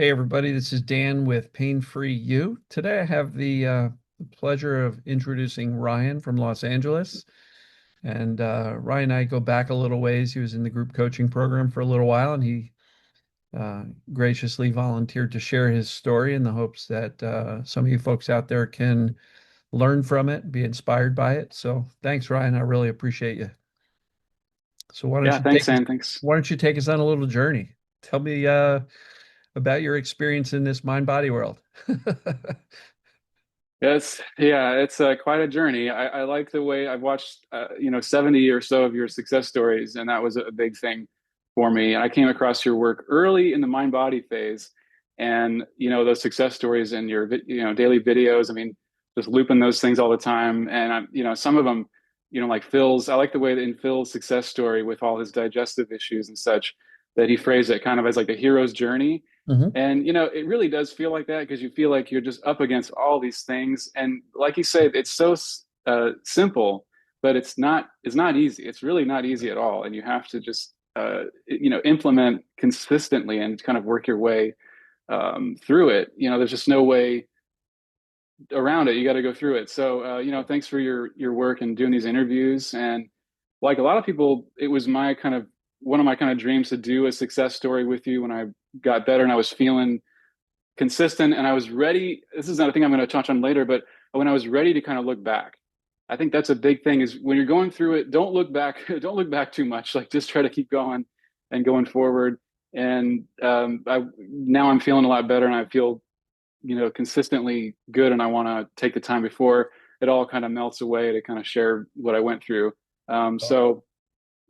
Hey everybody, this is Dan with Pain Free You. Today I have the pleasure of introducing Ryan from Los Angeles. And Ryan and I go back a little ways. He was in the group coaching program for a little while, and he graciously volunteered to share his story in the hopes that some of you folks out there can learn from it, be inspired by it. So thanks, Ryan. I really appreciate you. So Yeah, thanks, Ann. Thanks. why don't you take us on a little journey? Tell me about your experience in this mind-body world. It's quite a journey. I like the way I've watched 70 or so of your success stories, and that was a big thing for me. And I came across your work early in the mind body phase, and those success stories and your daily videos. I mean, just looping those things all the time. And some of them, like Phil's. I like the way that in Phil's success story with all his digestive issues and such, that he phrased it kind of as like a hero's journey. Mhm. And it really does feel like that because you feel like you're just up against all these things. And like you say, it's so simple, but it's not easy. It's really not easy at all. And you have to just implement consistently and kind of work your way through it. There's just no way around it. You got to go through it. So thanks for your work and doing these interviews. And like a lot of people, it was my kind of one of my kind of dreams to do a success story with you when I got better and I was feeling consistent and I was ready. This is another thing I'm going to touch on later, but when I was ready to kind of look back, I think that's a big thing is when you're going through it, don't look back, don't look back too much. Like just try to keep going and going forward. And now I'm feeling a lot better and I feel, consistently good. And I want to take the time before it all kind of melts away to kind of share what I went through. So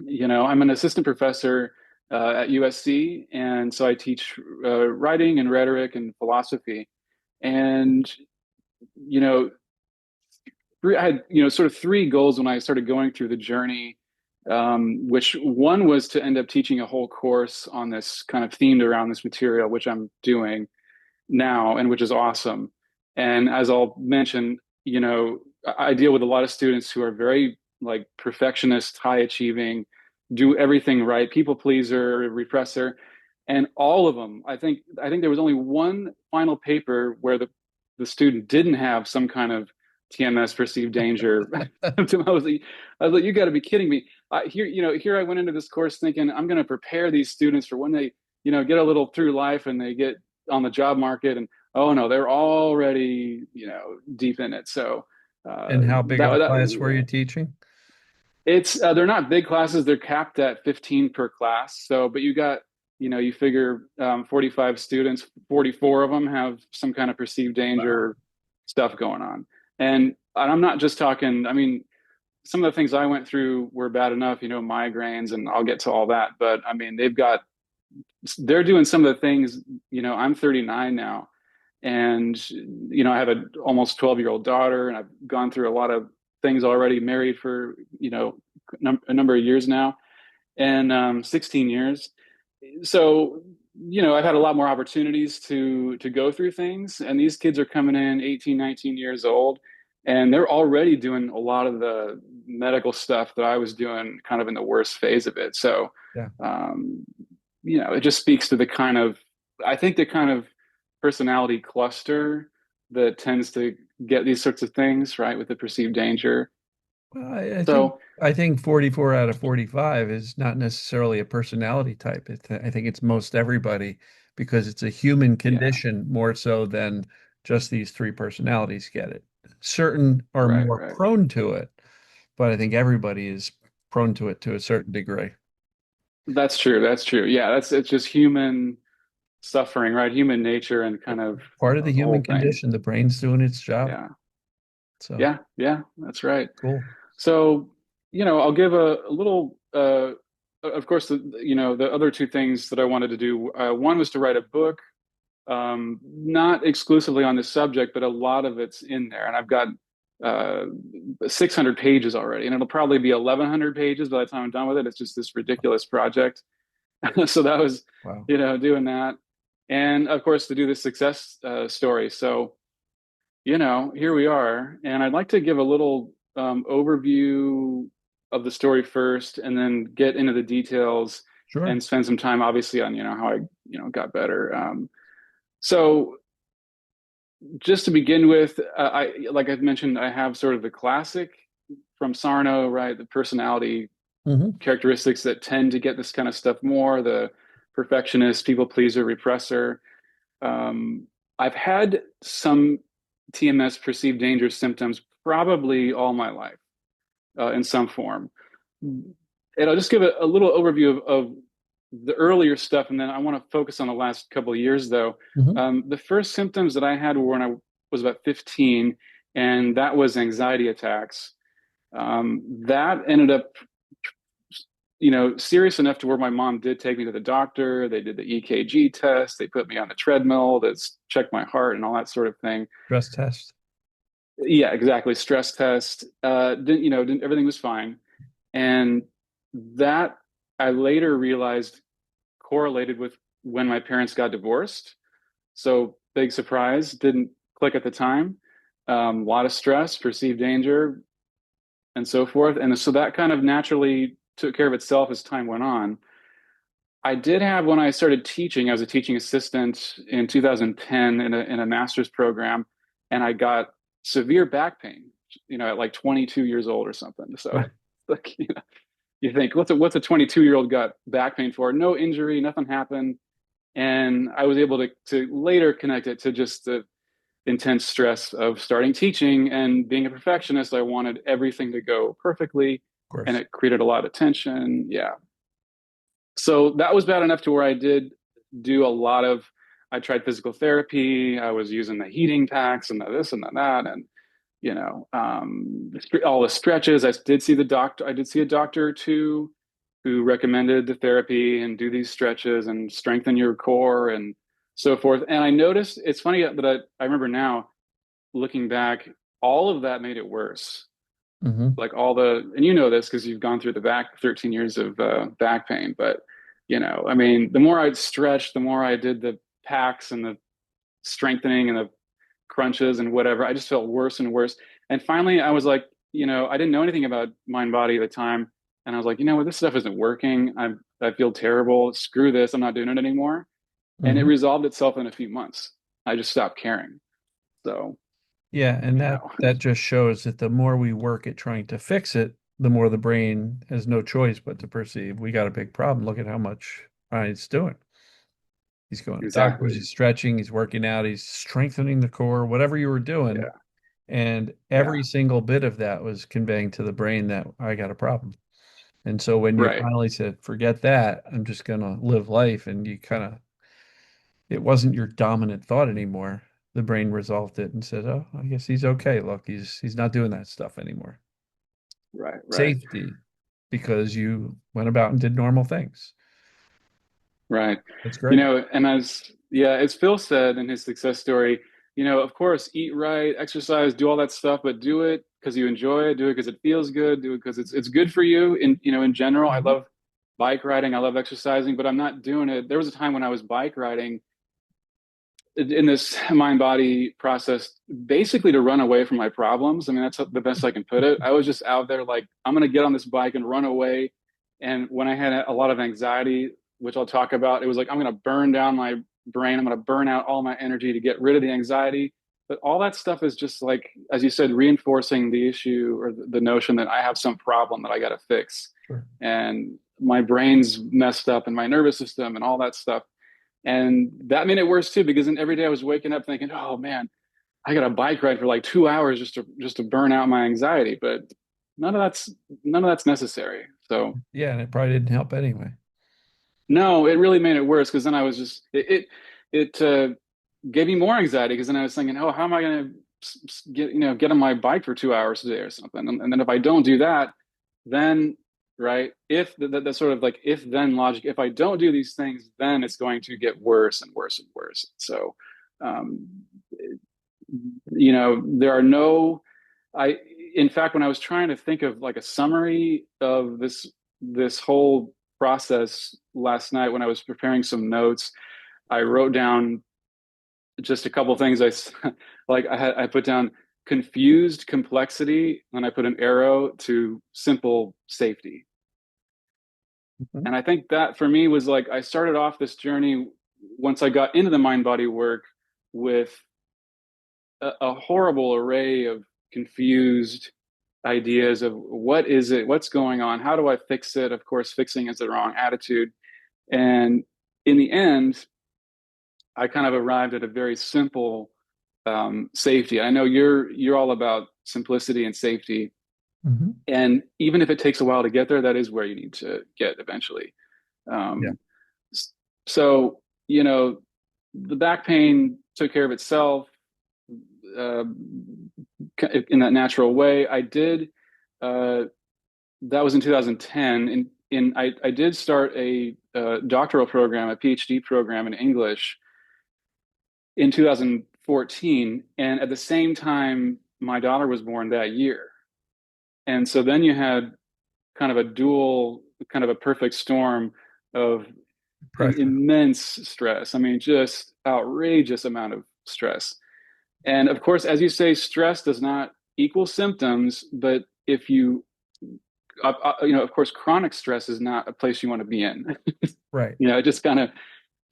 I'm an assistant professor at USC, and so I teach writing and rhetoric and philosophy. And you know, I had sort of three goals when I started going through the journey. Which one was to end up teaching a whole course on this kind of themed around this material, which I'm doing now, and which is awesome. And as I'll mention, I deal with a lot of students who are very like perfectionist, high achieving, do everything right, people pleaser, repressor, and all of them. I think there was only one final paper where the student didn't have some kind of TMS perceived danger. I was like, you got to be kidding me. Here I went into this course thinking I'm going to prepare these students for when they, get a little through life and they get on the job market, and oh no, they're already deep in it. So And how big of that a that class were you teaching? it's they're not big classes. They're capped at 15 per class. So, but you got you figure 45 students, 44 of them have some kind of perceived Wow. danger stuff going on. And I'm not just talking. I mean, some of the things I went through were bad enough, migraines, and I'll get to all that. But I mean, they're doing some of the things. I'm 39 now, and I have a almost 12-year-old daughter, and I've gone through a lot of things already. Married for a number of years now, and 16 years. So I've had a lot more opportunities to go through things, and these kids are coming in 18, 19 years old, and they're already doing a lot of the medical stuff that I was doing kind of in the worst phase of it. So Yeah. um, it just speaks to I think the kind of personality cluster that tends to get these sorts of things, right, with the perceived danger. Well, I think So, I think 44 out of 45 is not necessarily a personality type. I think it's most everybody because it's a human yeah, condition more so than just these three personalities get it. Certain are right, more right. prone to it, but I think everybody is prone to it to a certain degree. That's true. That's true. Yeah, it's just human suffering, right? Human nature and kind of Part of the the human whole thing. condition, the brain's doing its job. Yeah. So Yeah, that's right. cool. So, I'll give a little of course the other two things that I wanted to do. One was to write a book, not exclusively on this subject, but a lot of it's in there. And I've got uh 600 pages already, and it'll probably be 1100 pages by the time I'm done with it. It's just this ridiculous project. So that was, Wow. doing that. And of course, to do the success story. So, here we are. And I'd like to give a little overview of the story first, and then get into the details Sure. and spend some time, obviously, on, how I, got better. So just to begin with, like I've mentioned, I have sort of the classic from Sarno, right? The personality Hmm. characteristics that tend to get this kind of stuff more, the perfectionist, people pleaser, repressor. Um, I've had some TMS, perceived danger symptoms, probably all my life in some form. And I'll just give a little overview of the earlier stuff, and then I want to focus on the last couple of years, though. Hmm. The first symptoms that I had were when I was about 15, and that was anxiety attacks. That ended up, serious enough to where my mom did take me to the doctor. They did the EKG test. They put me on the treadmill to check my heart and all that sort of thing. Stress test. Yeah, exactly. Stress test. Everything was fine. And that I later realized correlated with when my parents got divorced. So big surprise, didn't click at the time. A lot of stress, perceived danger, and so forth. And so that kind of naturally took care of itself as time went on. I did have, when I started teaching, I was a teaching assistant in 2010 in a master's program, and I got severe back pain, at like 22 years old or something. So Sure. like, you think, what's a 22-year-old got back pain for? No injury, nothing happened. And I was able to later connect it to just the intense stress of starting teaching and being a perfectionist. I wanted everything to go perfectly, Of and course. it created a lot of tension. Yeah. So that was bad enough to where I did do a lot of, I tried physical therapy. I was using the heating packs and the this and the that, and all the stretches. I did see the doctor. I did see a doctor or two who recommended the therapy and do these stretches and strengthen your core and so forth. And I noticed, it's funny that I remember now looking back, all of that made it worse. Hmm. Like and you know this because you've gone through the back 13 years of back pain, but I mean, the more I'd stretch, the more I did the packs and the strengthening and the crunches and whatever, I just felt worse and worse. And finally, I was like, I didn't know anything about mind body at the time. And I was like, you know what, this stuff isn't working. I feel terrible. Screw this. I'm not doing it anymore. And it Hmm. resolved itself in a few months. I just stopped caring. So, Yeah, and you that know, that just shows that the more we work at trying to fix it, the more the brain has no choice but to perceive we got a big problem. Look at how much it's doing. He's going to doctors, exactly. he's stretching, he's working out, he's strengthening the core, whatever you were doing. Yeah. And Yeah. every single bit of that was conveying to the brain that I got a problem. And so when you Right. finally said, forget that, I'm just gonna live life, and you kind of, it wasn't your dominant thought anymore. The brain resolved it and said, oh, I guess he's okay. Look, he's not doing that stuff anymore. Right. Right. Safety, because you went about and did normal things. Right. That's great. And as Phil said in his success story, of course, eat right, exercise, do all that stuff, but do it because you enjoy it, do it because it feels good, do it because it's good for you. In general, I Mhm. love bike riding, I love exercising, but I'm not doing it. There was a time when I was bike riding in this mind body process, basically to run away from my problems. I mean, that's the best I can put it. I was just out there like, I'm going to get on this bike and run away. And when I had a lot of anxiety, which I'll talk about, it was like, I'm going to burn down my brain. I'm going to burn out all my energy to get rid of the anxiety. But all that stuff is just like, as you said, reinforcing the issue or the notion that I have some problem that I got to fix. Sure. And my brain's messed up and my nervous system and all that stuff. And that made it worse too, because then every day I was waking up thinking, oh man, I got a bike ride for like 2 hours just to burn out my anxiety. But none of that's none of that's necessary. So Yeah, and it probably didn't help anyway. no, it really made it worse because then I was just it gave me more anxiety because then I was thinking, oh, how am I going to get on my bike for 2 hours a day or something? And then if I don't do that, then right, if the sort of like if then logic, if I don't do these things, then it's going to get worse and worse and worse. So, um, there are no. I in fact, when I was trying to think of like a summary of this whole process last night when I was preparing some notes, I wrote down just a couple things. I put down confused complexity, and I put an arrow to simple safety. Mhm. And I think that for me was like I started off this journey. once I got into the mind body work with a horrible array of confused ideas of what is it, what's going on, how do I fix it? Of course, fixing is the wrong attitude. And in the end, I kind of arrived at a very simple safety. I know you're all about simplicity and safety, Hmm. and even if it takes a while to get there, that is where you need to get eventually. Yeah. Um, so the back pain took care of itself uh, in that natural way. I did. Uh, that was in 2010. I did start a doctoral program, a PhD program in English in 2014, and at the same time, my daughter was born that year. And so then you had kind of a dual, kind of a perfect storm of Pressure. immense stress. I mean, just outrageous amount of stress. And of course, as you say, stress does not equal symptoms, but if you, of course, chronic stress is not a place you want to be in. Right. It just kind of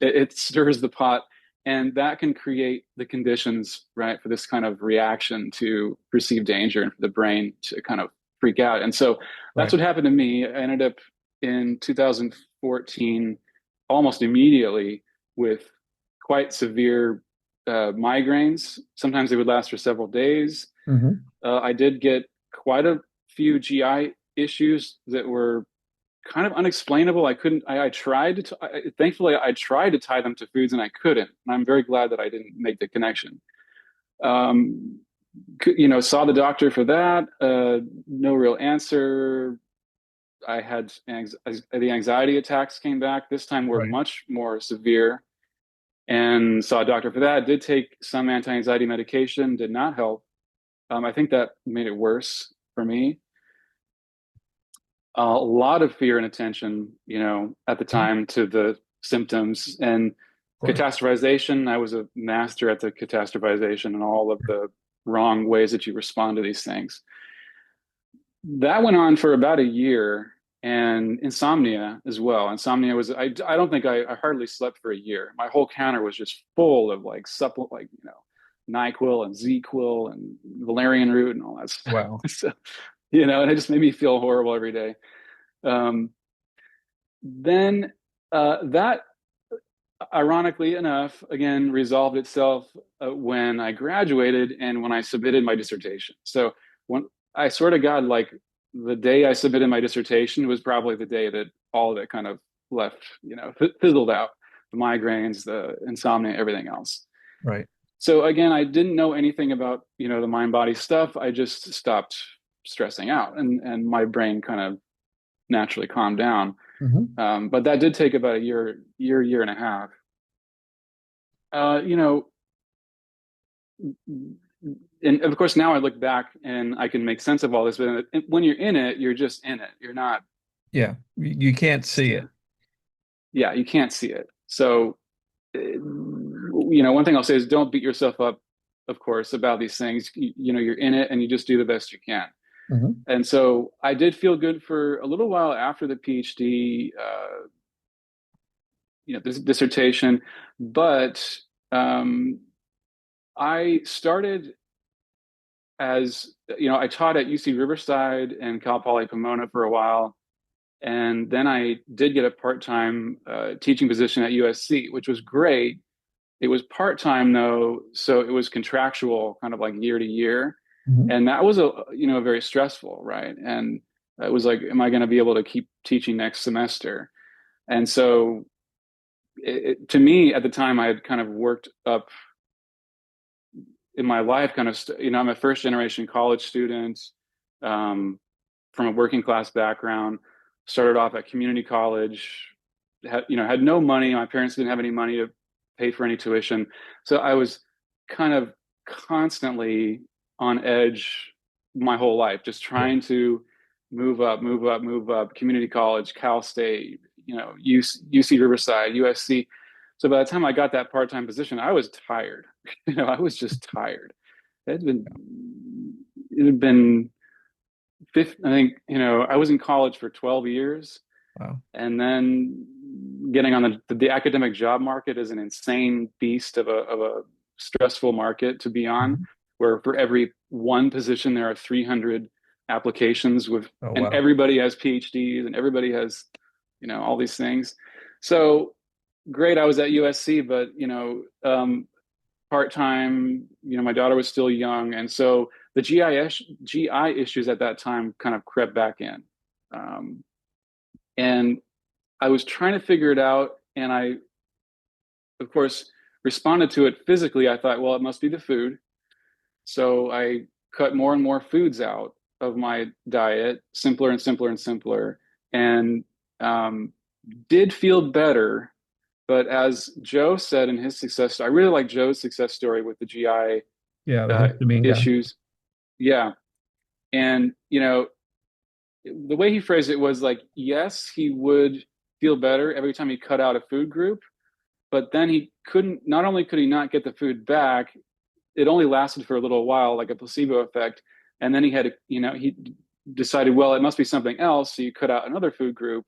it stirs the pot, and that can create the conditions, right, for this kind of reaction to perceived danger and for the brain to kind of freak out. And so that's Right. what happened to me. I ended up in 2014 almost immediately with quite severe migraines. Sometimes they would last for several days. Hmm. I did get quite a few GI issues that were kind of unexplainable. I couldn't. I tried to. Thankfully, I tried to tie them to foods, and I couldn't. And I'm very glad that I didn't make the connection. Um, saw the doctor for that. No real answer. I had the anxiety attacks came back. This time were Right. much more severe, and saw a doctor for that. Did take some anti-anxiety medication. Did not help. I think that made it worse for me. A lot of fear and attention, at the Mhm. Of time to the symptoms and course. catastrophization. I was a master at the catastrophization and all of the wrong ways that you respond to these things. That went on for about a year, and insomnia as well. Insomnia was, I don't think I hardly slept for a year. My whole counter was just full of like supplement, like, NyQuil and ZQuil and valerian root and all that stuff. Wow. So, and it just made me feel horrible every day. Um, then that, ironically enough, again, resolved itself when I graduated and when I submitted my dissertation. So when I sort of got like the day I submitted my dissertation was probably the day that all of it kind of left, fizzled out, the migraines, the insomnia, everything else. Right. So again, I didn't know anything about, the mind body stuff. I just stopped stressing out, and my brain kind of naturally calmed down. Hmm. But that did take about a year and a half. Uh, you know, and of course now I look back and I can make sense of all this, but when you're in it, you're just in it. You're not, Yeah. You can't see it. yeah, you can't see it. So, one thing I'll say is don't beat yourself up, of course, about these things. You're in it and you just do the best you can. Hmm. And so I did feel good for a little while after the PhD, this dissertation, but um, I started as I taught at UC Riverside and Cal Poly Pomona for a while, and then I did get a part-time teaching position at USC, which was great. It was part-time though, so it was contractual, kind of like year to year, Hmm. and that was very stressful, right? And it was like, am I going to be able to keep teaching next semester? And so, to me at the time, I had kind of worked up in my life, kind of, I'm a first generation college student um, from a working class background. Started off at community college, had no money. My parents didn't have any money to pay for any tuition, so I was kind of constantly on edge my whole life, just Yeah. trying to move up, move up, move up. Community college, Cal State, UC Riverside, USC. So by the time I got that part-time position, I was tired. I was just tired. It had been it had been I think, I was in college for 12 years, Wow. and then getting on the academic job market is an insane beast of a stressful market to be on, Mhm. where for every one position there are 300 applications with, Oh, and wow. everybody has PhDs and everybody has, all these things. So great, I was at USC, but part time. My daughter was still young, and so the GI issues at that time kind of crept back in, and I was trying to figure it out, and I, of course, responded to it physically. I thought, well, it must be the food. So I cut more and more foods out of my diet, simpler and simpler and simpler, and um, did feel better. But as Joe said in his success story, I really like Joe's success story with the GI Yeah, the histamine guy. issues. Yeah. And, the way he phrased it was like, yes, he would feel better every time he cut out a food group, but then he couldn't, not only could he not get the food back, it only lasted for a little while, like a placebo effect. And then he had to, he decided, well, it must be something else. So you cut out another food group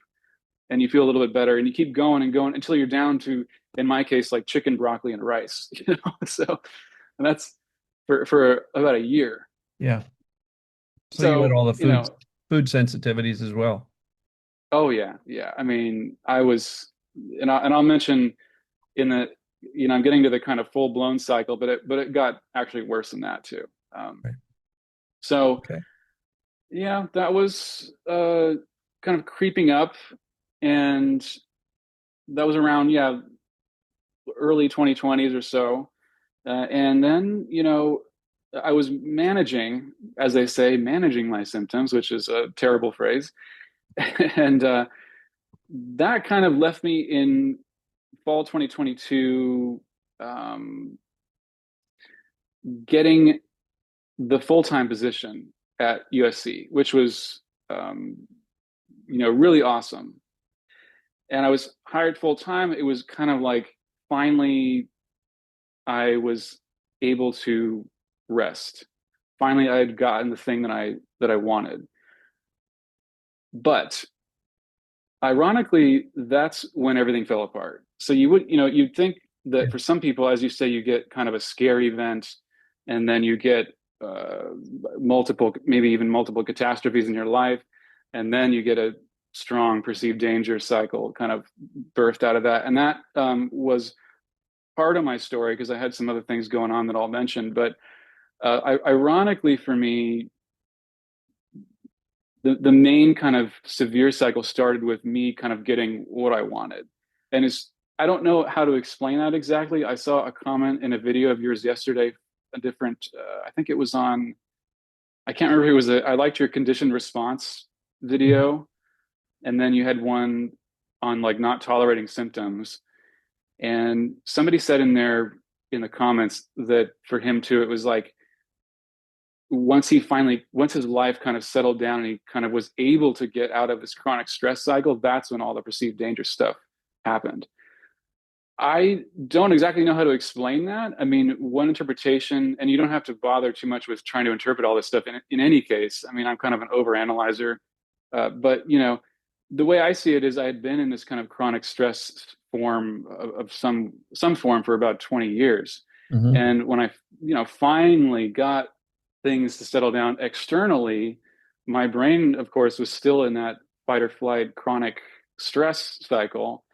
and you feel a little bit better, and you keep going and going until you're down to, in my case, like chicken, broccoli, and rice, So, and that's for about a year. Yeah. So you had So, all the food sensitivities as well. oh yeah, yeah. I mean, I was, and I'll mention in the, I'm getting to the kind of full blown cycle, but it got actually worse than that too. Um, Right. so Okay. yeah, that was kind of creeping up, and that was around, yeah, early 2020s or so. And then, I was managing, as they say, managing my symptoms, which is a terrible phrase. And that kind of left me in fall 2022, um, getting the full-time position at USC, which was, really awesome. And I was hired full-time. It was kind of like finally I was able to rest. Finally, I had gotten the thing that I wanted. But ironically, that's when everything fell apart. So you'd think Yeah. that for some people, as you say, you get kind of a scare event, and then you get multiple, maybe even multiple catastrophes in your life, and then you get a strong perceived danger cycle kind of birthed out of that. And that was part of my story because I had some other things going on that I'll mention. But ironically for me, the main kind of severe cycle started with me kind of getting what I wanted. And I don't know how to explain that exactly. I saw a comment in a video of yours yesterday, a different, I think it was on, I can't remember who it was. I liked your conditioned response Mhm. video. And then you had one on like not tolerating symptoms. And somebody said in there in the comments that for him too, it was like, once his life kind of settled down and he kind of was able to get out of this chronic stress cycle, that's when all the perceived danger stuff happened. I don't exactly know how to explain that. I mean, one interpretation, and you don't have to bother too much with trying to interpret all this stuff in any case. I mean, I'm kind of an overanalyzer, but the way I see it is I had been in this kind of chronic stress form of some form for about 20 years. Mhm. And when I, finally got things to settle down externally, my brain, of course, was still in that fight or flight chronic stress cycle.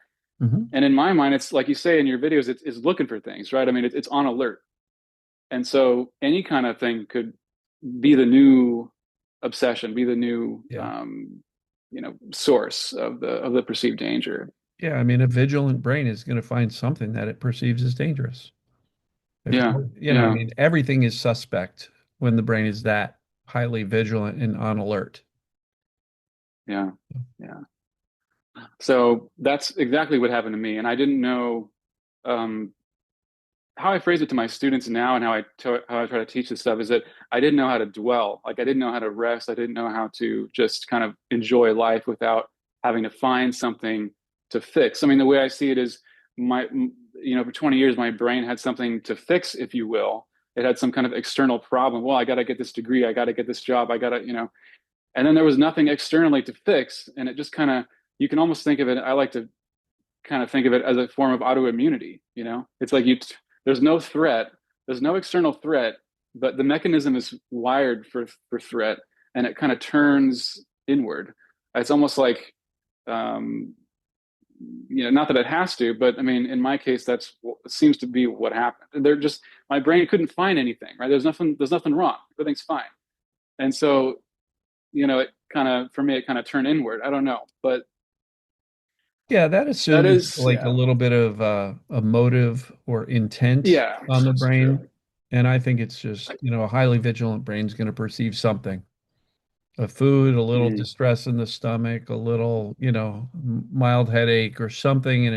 Mhm. And in my mind, it's like you say in your videos, it's looking for things, right? I mean, it's on alert. And so any kind of thing could be the new obsession, be the new, Yeah. source of the perceived danger. Yeah. I mean, a vigilant brain is going to find something that it perceives as dangerous. If, Yeah, I yeah, mean, everything is suspect when the brain is that highly vigilant and on alert. yeah, yeah. So that's exactly what happened to me. And I didn't know um, how I phrase it to my students now, and how I try to teach this stuff is that I didn't know how to dwell. Like I didn't know how to rest. I didn't know how to just kind of enjoy life without having to find something to fix. I mean, the way I see it is for 20 years, my brain had something to fix, if you will. It had some kind of external problem. Well, I got to get this degree. I got to get this job. I got to, and then there was nothing externally to fix. And it just kind of, you can almost think of it. I like to kind of think of it as a form of autoimmunity. It's like there's no threat, there's no external threat, but the mechanism is wired for threat, and it kind of turns inward. It's almost like, um, not that it has to, but I mean, in my case, that's seems to be what happened. They're just My brain couldn't find anything, right? There's nothing wrong. Everything's fine. And so, it kind of, for me, it kind of turned inward. I don't know, but Yeah, that that assumes is, like a yeah, little bit of a motive or intent yeah, on the it's true. brain. And I think it's just, a highly vigilant brain's going to perceive something. A food, a little Mm, distress in the stomach, a little, mild headache or something, and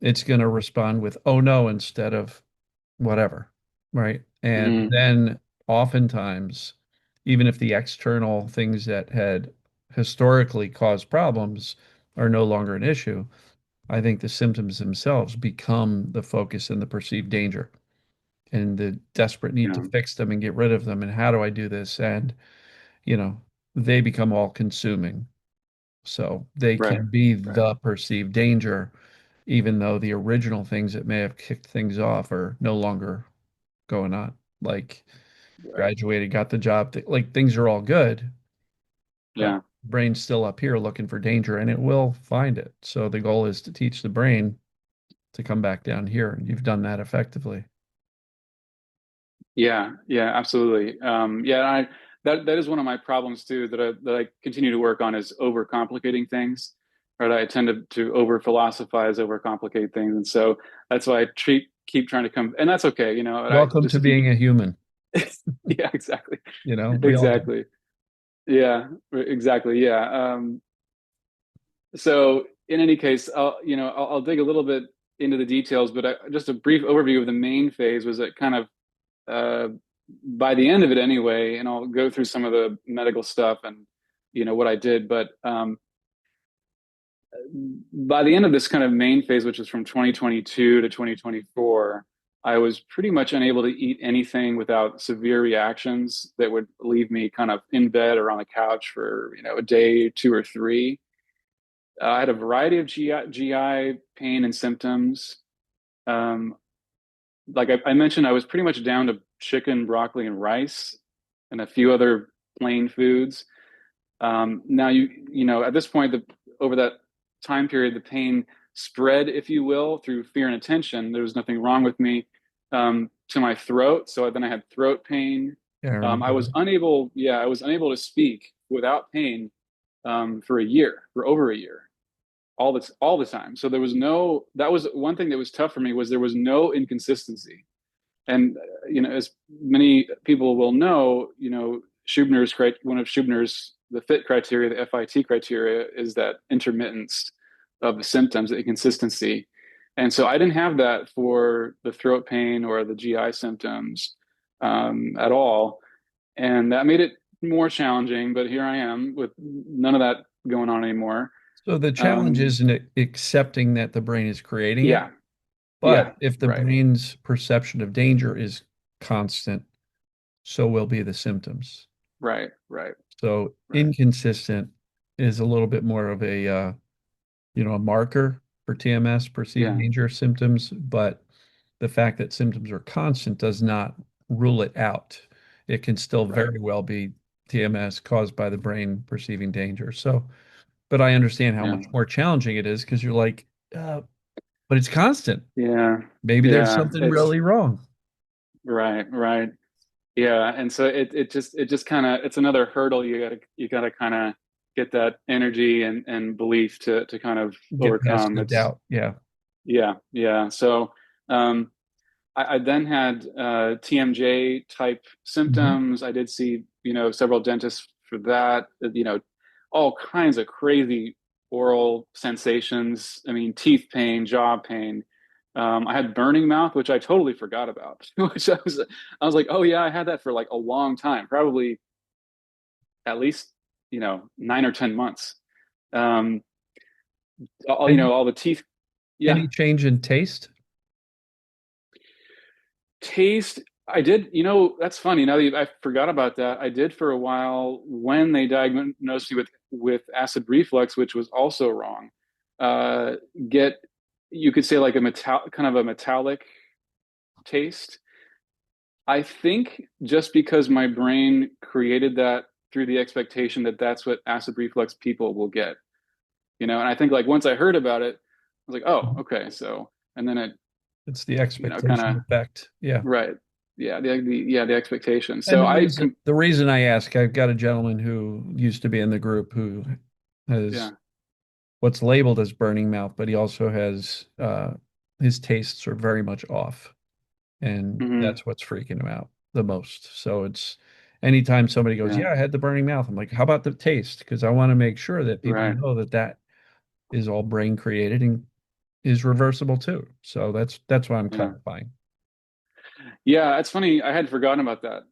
it's going to respond with, oh no, instead of whatever, right? And mm, then oftentimes, even if the external things that had historically caused problems are no longer an issue, I think the symptoms themselves become the focus and the perceived danger and the desperate need to yeah, fix them and get rid of them. And how do I do this? And, you know, they become all consuming. So they right, can be right, the perceived danger, even though the original things that may have kicked things off are no longer going on. Like right. graduated, got the job, like things are all good, but Yeah, brain's still up here looking for danger and it will find it. So the goal is to teach the brain to come back down here. And you've done that effectively. yeah, yeah, absolutely. Yeah, that is one of my problems too, that I continue to work on, is overcomplicating things. Right, I tend to over philosophize, overcomplicate things, and so that's why I keep trying to come, and that's okay, and I Welcome to just keep. being a human. Yeah, exactly, We all do. exactly. Yeah, exactly. Yeah. So in any case, I'll dig a little bit into the details, but just a brief overview of the main phase was that kind of, uh, by the end of it anyway, and I'll go through some of the medical stuff and what I did, but by the end of this kind of main phase, which is from 2022 to 2024, I was pretty much unable to eat anything without severe reactions that would leave me kind of in bed or on the couch for a day, two or three. I had a variety of GI pain and symptoms. Um, like I mentioned, I was pretty much down to chicken, broccoli, and rice, and a few other plain foods. Now at this point, over that time period, the pain spread, if you will, through fear and attention. There was nothing wrong with me, to my throat. So then I had throat pain. Yeah, I remember that. I was unable to speak without pain, for over a year, all the time. So there was no that was one thing that was tough for me, was there was no inconsistency. And as many people will know, one of Schubner's the FIT criteria, the FIT criteria, is that intermittence of the symptoms, the inconsistency. And so I didn't have that for the throat pain or the GI symptoms, at all, and that made it more challenging. But here I am with none of that going on anymore. So the challenge Um, isn't accepting that the brain is creating it, yeah, but yeah, if the right, brain's perception of danger is constant, so will be the symptoms. right, right, So right. inconsistent is a little bit more of a marker for TMS, perceived Yeah, danger symptoms, but the fact that symptoms are constant does not rule it out. It can still right. very well be TMS caused by the brain perceiving danger. So, but I understand how Yeah, much more challenging it is because you're like, but it's constant. yeah, Maybe there's yeah. something It's really wrong. right, right. Yeah, and so it just kind of, it's another hurdle you gotta kind of get that energy and belief to kind of Get past overcome. the It's doubt. Yeah. Yeah, yeah. So, um, I then had, TMJ type Mhm. symptoms. I did see, several dentists for that. All kinds of crazy oral sensations. I mean, teeth pain, jaw pain. I had burning mouth, which I totally forgot about. Which I was like, oh yeah, I had that for like a long time, probably at least 9 or 10 months. Um, Any all the teeth. Yeah, any change in taste? taste, I did, that's funny. Now that I forgot about that, I did for a while when they diagnosed me with acid reflux, which was also wrong. uh, get, you could say like a kind of a metallic taste. I think just because my brain created that through the expectation that that's what acid reflux people will get, and I think like once I heard about it, I was like, oh, okay. So, and then it, It's the kind expectation of, effect. Yeah. right. Yeah. The expectation. And So the reason I ask, I've got a gentleman who used to be in the group who has yeah. what's labeled as burning mouth, but he also has his tastes are very much off, and Hmm. that's what's freaking him out the most. So it's anytime somebody goes, Yeah. "Yeah, I had the burning mouth," I'm like, "How about the taste?" Because I want to make sure that people Right. know that that is all brain created and is reversible too. So that's why I'm Yeah. clarifying. Yeah. It's funny. I had forgotten about that.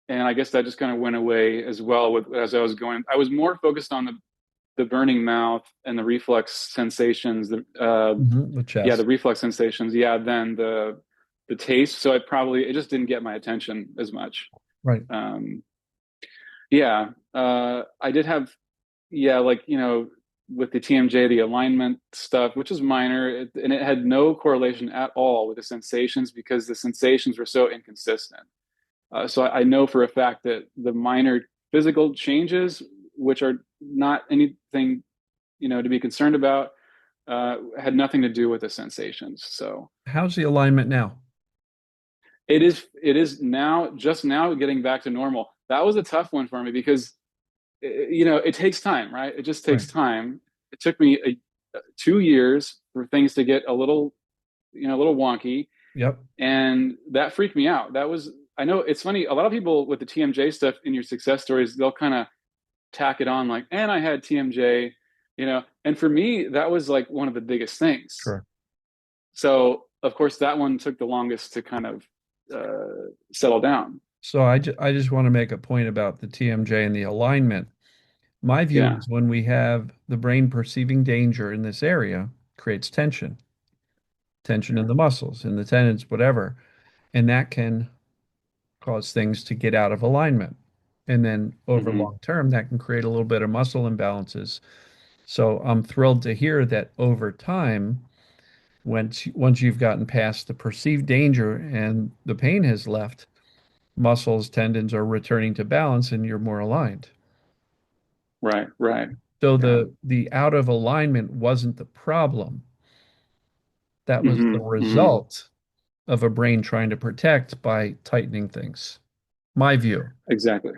And I guess that just kind of went away as well with as I was going. I was more focused on the burning mouth and the reflex sensations, The yeah, the chest, reflex sensations, yeah, than the taste. So it just didn't get my attention as much. right? Um, yeah, I did have, yeah, like with the TMJ, the alignment stuff, which is minor, and it had no correlation at all with the sensations because the sensations were so inconsistent. So I know for a fact that the minor physical changes, which are not anything to be concerned about, had nothing to do with the sensations. So How's the alignment now? it is now just now getting back to normal. That was a tough one for me because it takes time, right? It just Right. takes time. It took me 2 years for things to get a little wonky, Yep. and that freaked me out. That was I know it's funny. A lot of people with the TMJ stuff in your success stories, they'll kind of tack it on like, and I had TMJ, and for me, that was like one of the biggest things. Sure. So, of course, that one took the longest to kind of settle down. So I just want to make a point about the TMJ and the alignment. My view Yeah, is when we have the brain perceiving danger in this area, creates tension, tension in yeah. the muscles, in the tendons, whatever, and that can cause things to get out of alignment. And then over Hmm. long term, that can create a little bit of muscle imbalances. So I'm thrilled to hear that over time, once you've gotten past the perceived danger and the pain has left, muscles, tendons are returning to balance and you're more aligned. Right, right. So Yeah. the out of alignment wasn't the problem. That was the Hmm. Hmm. result of a brain trying to protect by tightening things. My view. Exactly.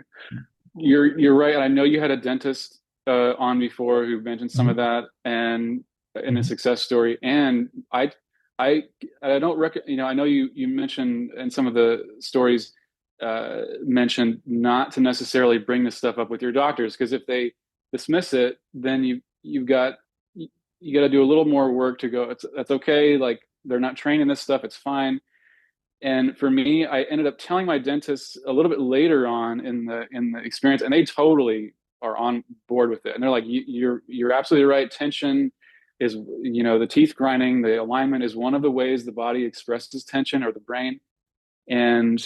You're right. And I know you had a dentist on before who mentioned some of Mhm, that and in a mhm. success story. And I I don't I know you mentioned in some of the stories mentioned not to necessarily bring this stuff up with your doctors because if they dismiss it, then you've got you got to do a little more work to go. That's okay. Like they're not trained in this stuff. It's fine. And for me, I ended up telling my dentist a little bit later on in the experience, and they totally are on board with it. And they're like, "You're absolutely right. Tension is, the teeth grinding, the alignment is one of the ways the body expresses tension or the brain." And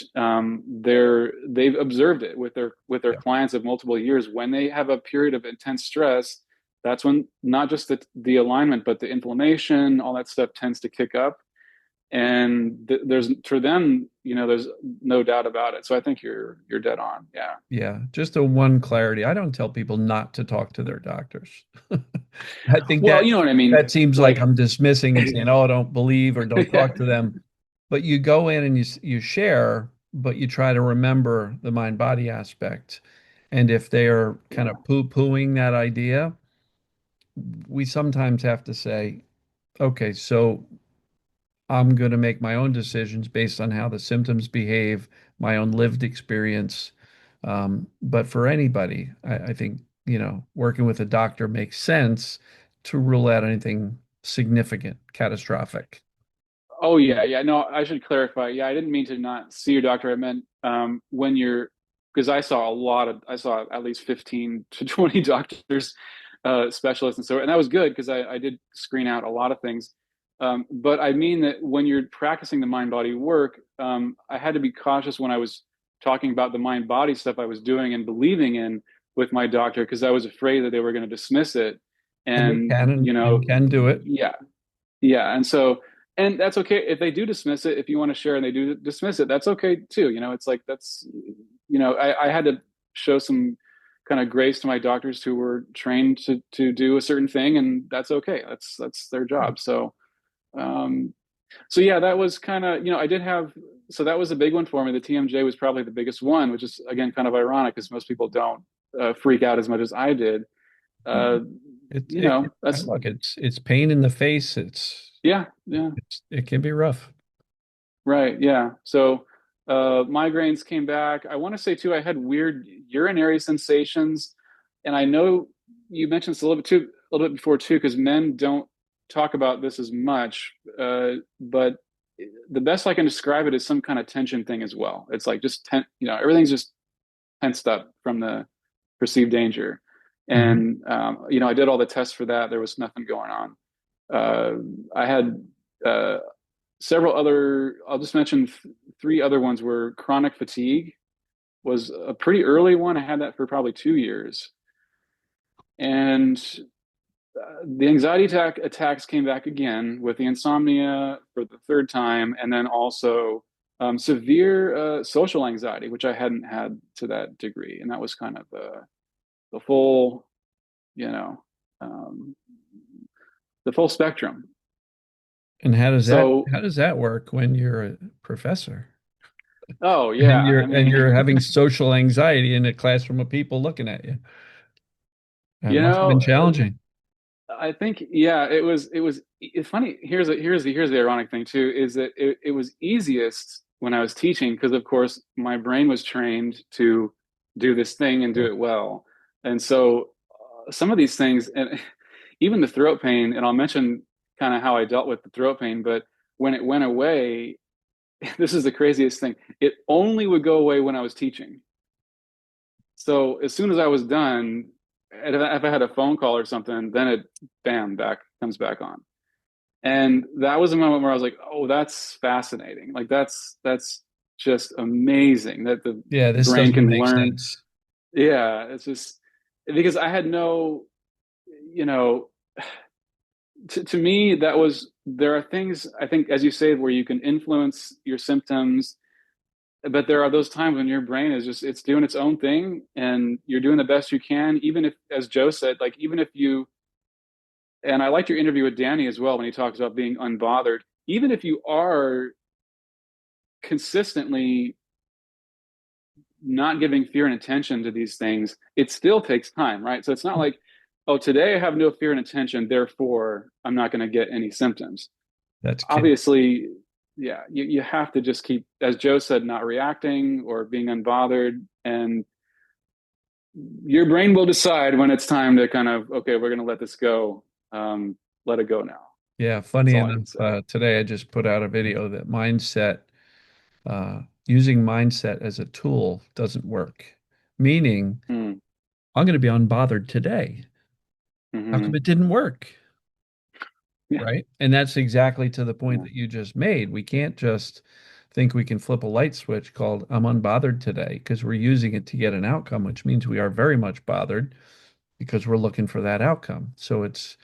they've observed it with their Yeah, clients of multiple years. When they have a period of intense stress, that's when not just the alignment, but the inflammation, all that stuff tends to kick up and there's for them there's no doubt about it, so I think you're dead on. Yeah. yeah. Just a one clarity. I don't tell people not to talk to their doctors. I think Well, that you know what I mean, that seems like like I'm dismissing and saying, "Oh, don't believe or don't talk to them." But you go in and you share, but you try to remember the mind body aspect. And if they are kind yeah. of poo-pooing that idea, we sometimes have to say, okay, so I'm going to make my own decisions based on how the symptoms behave, my own lived experience. But for anybody, I think, working with a doctor makes sense to rule out anything significant, catastrophic. Oh yeah, yeah. No, I should clarify. Yeah, I didn't mean to not see your doctor. I meant when you're because I saw at least 15 to 20 doctors, specialists, and that was good because I did screen out a lot of things. But I mean that when you're practicing the mind body work, I had to be cautious when I was talking about the mind body stuff I was doing and believing in with my doctor because I was afraid that they were going to dismiss it And they And, can and can do it. yeah, yeah. And so, and that's okay if they do dismiss it. If you want to share and they do dismiss it, that's okay too. It's like that's, I had to show some kind of grace to my doctors who were trained to do a certain thing, and that's okay. That's their job. Um, so yeah, that was kind of, I did have, so that was a big one for me. The TMJ was probably the biggest one, which is again kind of ironic because most people don't freak out as much as I did. Uh, that's Look, it's pain in the face. yeah, yeah. It can be rough. Right, yeah. So migraines came back. I want to say too, I had weird urinary sensations, and I know you mentioned this a little bit before too, because men don't talk about this as much. But the best I can describe it is some kind of tension thing as well. It's like just everything's just tensed up from the perceived danger, Mhm. and I did all the tests for that. There was nothing going on. Uh, I had uh, several other, I'll just mention three other ones were chronic fatigue was a pretty early one. I had that for probably 2 years. And the anxiety attacks came back again with the insomnia for the third time. And then also severe social anxiety, which I hadn't had to that degree. And that was kind of the full, you know, um, the full spectrum. And So, how does that work when you're a professor oh and yeah, I mean, you're having social anxiety in a classroom of people looking at you? That you must have been know, challenging. I think yeah, it's funny. Here's the ironic thing too, is that it was easiest when I was teaching because of course my brain was trained to do this thing and do it well. And so some of these things and even the throat pain, and I'll mention kind of how I dealt with the throat pain, but when it went away, this is the craziest thing. It only would go away when I was teaching. So as soon as I was done, if I had a phone call or something, then it bam back comes back on. And that was a moment where I was like, "Oh, that's fascinating! Like that's just amazing that the Yeah, this brain doesn't can make learn." sense. Yeah, it's just because I had no, you know, to me that was there are things I think, as you say, where you can influence your symptoms, but there are those times when your brain is just it's doing its own thing and you're doing the best you can, even if, as Joe said, like even if you, and I liked your interview with Danny as well when he talks about being unbothered. Even if you are consistently not giving fear and attention to these things, it still takes time, right? So it's not like, oh, today I have no fear and attention, therefore I'm not going to get any symptoms. That's key. Obviously, yeah, you have to just keep, as Joe said, not reacting or being unbothered. And your brain will decide when it's time to kind of, okay, we're going to let this go. Let it go now. Yeah, That's funny all I enough, can say. today I just put out a video that using mindset as a tool doesn't work. Meaning, Mm. I'm going to be unbothered today. How come Hmm. it didn't work? Yeah. Right? And that's exactly to the point Yeah. that you just made. We can't just think we can flip a light switch called I'm unbothered today because we're using it to get an outcome, which means we are very much bothered because we're looking for that outcome. So it's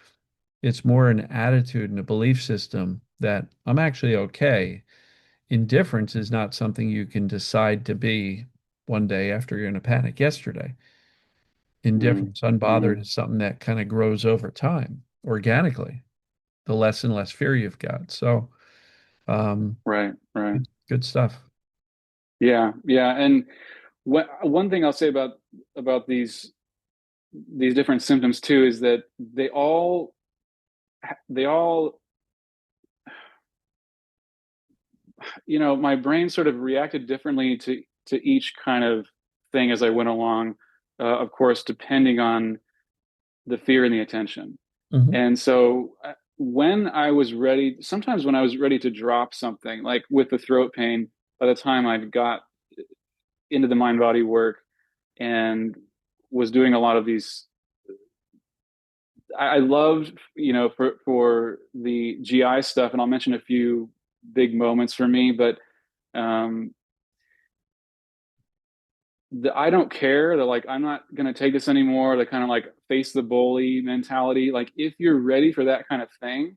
more an attitude and a belief system that I'm actually okay. Indifference is not something you can decide to be one day after you're in a panic yesterday. Mm. Indifference, Hmm. unbothered is something that kind of grows over time organically, the less and less fear you've got. So, Right. Right. good stuff. Yeah. Yeah. And one thing I'll say about these different symptoms too is that they all my brain sort of reacted differently to each kind of thing as I went along. Of course, depending on the fear and the attention. Hmm. And so when I was ready, sometimes when I was ready to drop something, like with the throat pain, by the time I got into the mind body work and was doing a lot of these, I loved, for the GI stuff, and I'll mention a few big moments for me, but um, I don't care. They're like, I'm not going to take this anymore. The kind of like face the bully mentality. Like, if you're ready for that kind of thing,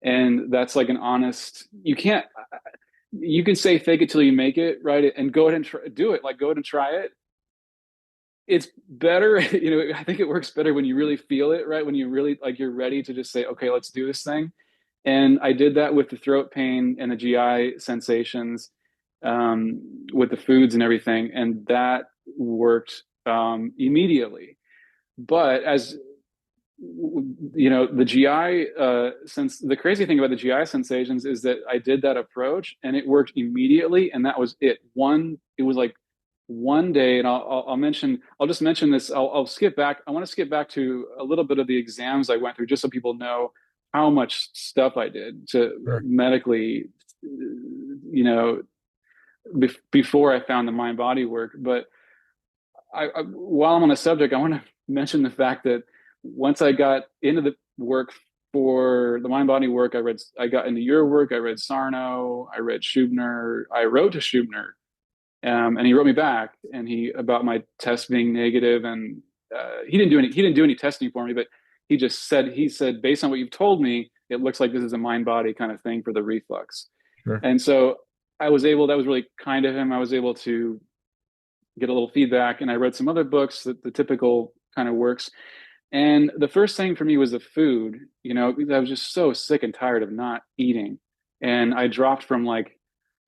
and that's like an honest, you can say fake it till you make it, right? And go ahead and do it. Like, go ahead and try it. It's better, I think it works better when you really feel it, right? When you really like, you're ready to just say, okay, let's do this thing. And I did that with the throat pain and the GI sensations, with the foods and everything. And that worked immediately. But as the GI, since the crazy thing about the GI sensations is that I did that approach and it worked immediately. And that was it. It was like one day, and I'll just mention this. I'll skip back. I want to skip back to a little bit of the exams I went through, just so people know how much stuff I did to Sure. medically, before I found the mind body work. But while I'm on the subject, I want to mention the fact that once I got into the work for the mind body work, I got into your work. I read Sarno, I read Schubner, I wrote to Schubner, and he wrote me back, and about my test being negative, and he didn't do any testing for me, but he said, based on what you've told me, it looks like this is a mind body kind of thing for the reflux. Sure. And so that was really kind of him. I was able to get a little feedback, and I read some other books, that the typical kind of works. And the first thing for me was the food. I was just so sick and tired of not eating. And I dropped from like,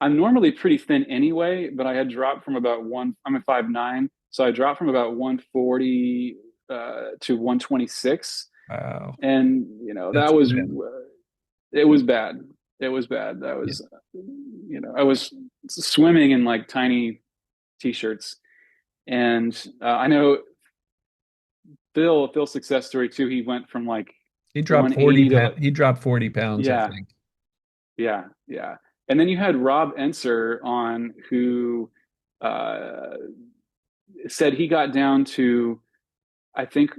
I'm normally pretty thin anyway, but I had dropped from I'm at 5'9", so I dropped from about 140 to 126. Wow. And That's bad. it was bad. It was bad. Yeah. I was swimming in like tiny t-shirts. And I know Phil's success story too. He went from like He dropped 40 180 to pounds. He dropped 40 pounds, I yeah, think. yeah, yeah. And then you had Rob Enser on, who uh, said he got down to, I think,